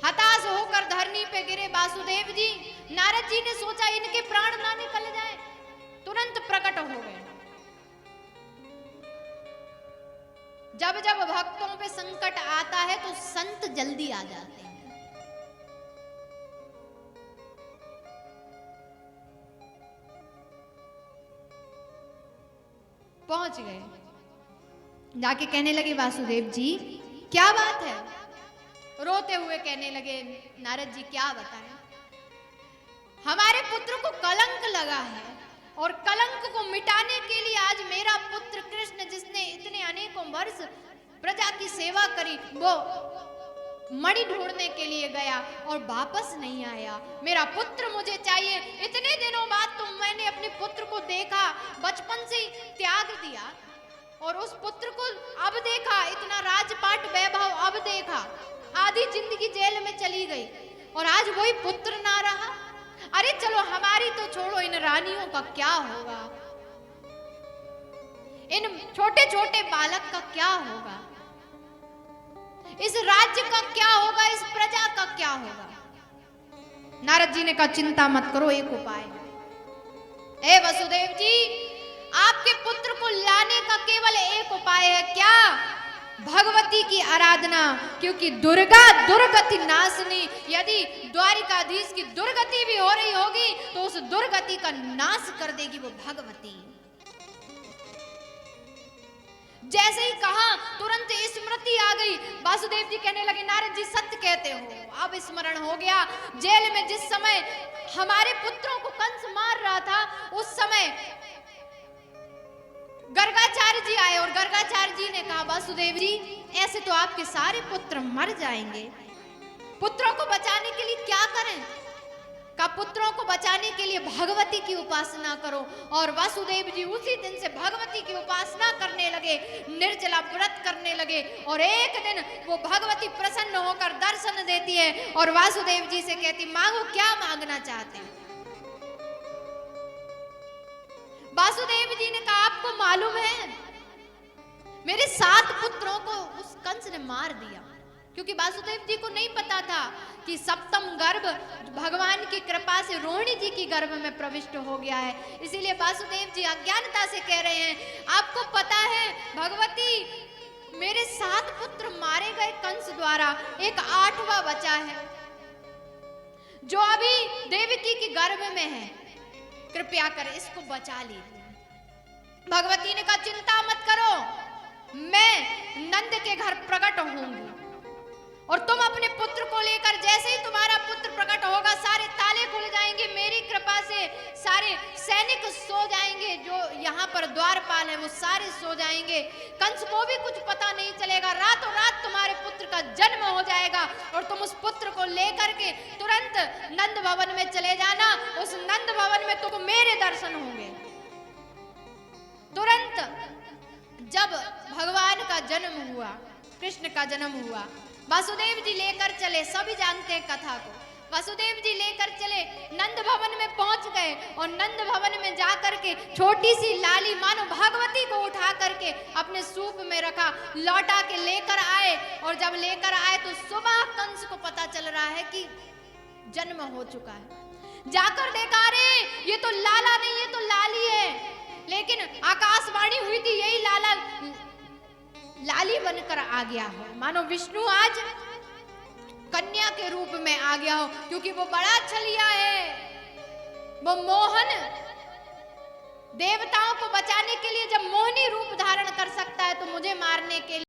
हताश होकर धरनी पे गिरे वासुदेव जी। नारद जी ने सोचा इनके प्राण ना निकल जाए, तुरंत प्रकट हो गए। जब जब भक्तों पे संकट आता है तो संत जल्दी आ जाते हैं। पहुंच गए, जाके कहने लगे वासुदेव जी क्या बात है? रोते हुए कहने लगे नारद जी क्या बताएं, हमारे पुत्र को कलंक लगा है और कलंक को मिटाने के लिए आज मेरा पुत्र कृष्ण, जिसने इतने अनेकों वर्ष प्रजा की सेवा करी, वो मणि ढूंढने के लिए गया और वापस नहीं आया। मेरा पुत्र मुझे चाहिए। इतने दिनों बाद तो मैंने अपने पुत्र को देखा, बचपन से ही त्याग दिया और उस पुत्र को अब देखा, इतना राजपाट वैभव अब देखा, आधी जिंदगी जेल में चली गई और आज वही पुत्र ना रहा। अरे चलो हमारी तो छोड़ो, इन रानियों का क्या होगा, इन छोटे छोटे बालक का क्या होगा, इस राज्य का क्या होगा, इस प्रजा का क्या होगा। नारद जी ने कहा चिंता मत करो, एक उपाय है। ए वसुदेव जी, आपके पुत्र को लाने का केवल एक उपाय है। क्या? भगवती की आराधना, क्योंकि दुर्गा दुर्गति नाशनी। यदि द्वारिकाधीश की दुर्गति भी हो रही होगी तो उस दुर्गति का नाश कर देगी वो भगवती। जैसे ही कहा तुरंत स्मृति आ गई। वासुदेव जी कहने लगे नारद जी सत्य कहते हो, अब स्मरण हो गया। जेल में जिस समय हमारे पुत्रों को कंस मार रहा था, उस समय गर्गाचार्य जी आए और गर्गाचार्य जी ने कहा वासुदेव जी ऐसे तो आपके सारे पुत्र मर जाएंगे, पुत्रों को बचाने के लिए क्या करें? का पुत्रों को बचाने के लिए भगवती की उपासना करो। और वासुदेव जी उसी दिन से भगवती की उपासना करने लगे, निर्जला व्रत करने लगे और एक दिन वो भगवती प्रसन्न होकर दर्शन देती है और वासुदेव जी से कहती मांगो, क्या मांगना चाहते हो? वासुदेव जी ने कहा आपको मालूम है मेरे 7 पुत्रों को उस कंस ने मार दिया, क्योंकि वासुदेव जी को नहीं पता था कि सप्तम गर्भ भगवान की कृपा से रोहिणी जी की गर्भ में प्रविष्ट हो गया है। इसीलिए वासुदेव जी अज्ञानता से कह रहे हैं आपको पता है भगवती मेरे 7 पुत्र मारे गए कंस द्वारा, एक 8वां बचा है जो अभी देवकी की गर्भ में है, कृपया कर इसको बचा लीजिए। भगवती ने कहा चिंता मत करो, मैं नंद के घर प्रकट होंगी और तुम अपने पुत्र को लेकर, जैसे ही तुम्हारा पुत्र प्रकट होगा सारे ताले खुल जाएंगे, मेरी कृपा से सारे सैनिक सो जाएंगे, जो यहाँ पर द्वारपाल है वो सारे सो जाएंगे, कंस को भी कुछ पता नहीं चलेगा, रातों रात तुम्हारे पुत्र का जन्म हो जाएगा और तुम उस पुत्र को लेकर के तुरंत नंद भवन में चले जाना। उस नंद भवन में तुमको मेरे दर्शन होंगे। तुरंत जब भगवान का जन्म हुआ, कृष्ण का जन्म हुआ, वासुदेव जी लेकर चले, सभी जानते हैं कथा को। वासुदेव जी लेकर चले, नंद भवन में पहुंच गए और नंद भवन में जाकर के छोटी सी लाली मानो भगवती को उठा करके अपने सूप में रखा, लौटा के लेकर आए और जब लेकर आए तो सुबह कंस को पता चल रहा है कि जन्म हो चुका है। जाकर देखा रे ये तो लाला नहीं, ये तो लाली है, लेकिन आकाशवाणी हुई थी यही लाला लाली बनकर आ गया हो, मानो विष्णु आज कन्या के रूप में आ गया हो, क्योंकि वो बड़ा छलिया है, वो मोहन देवताओं को बचाने के लिए जब मोहनी रूप धारण कर सकता है तो मुझे मारने के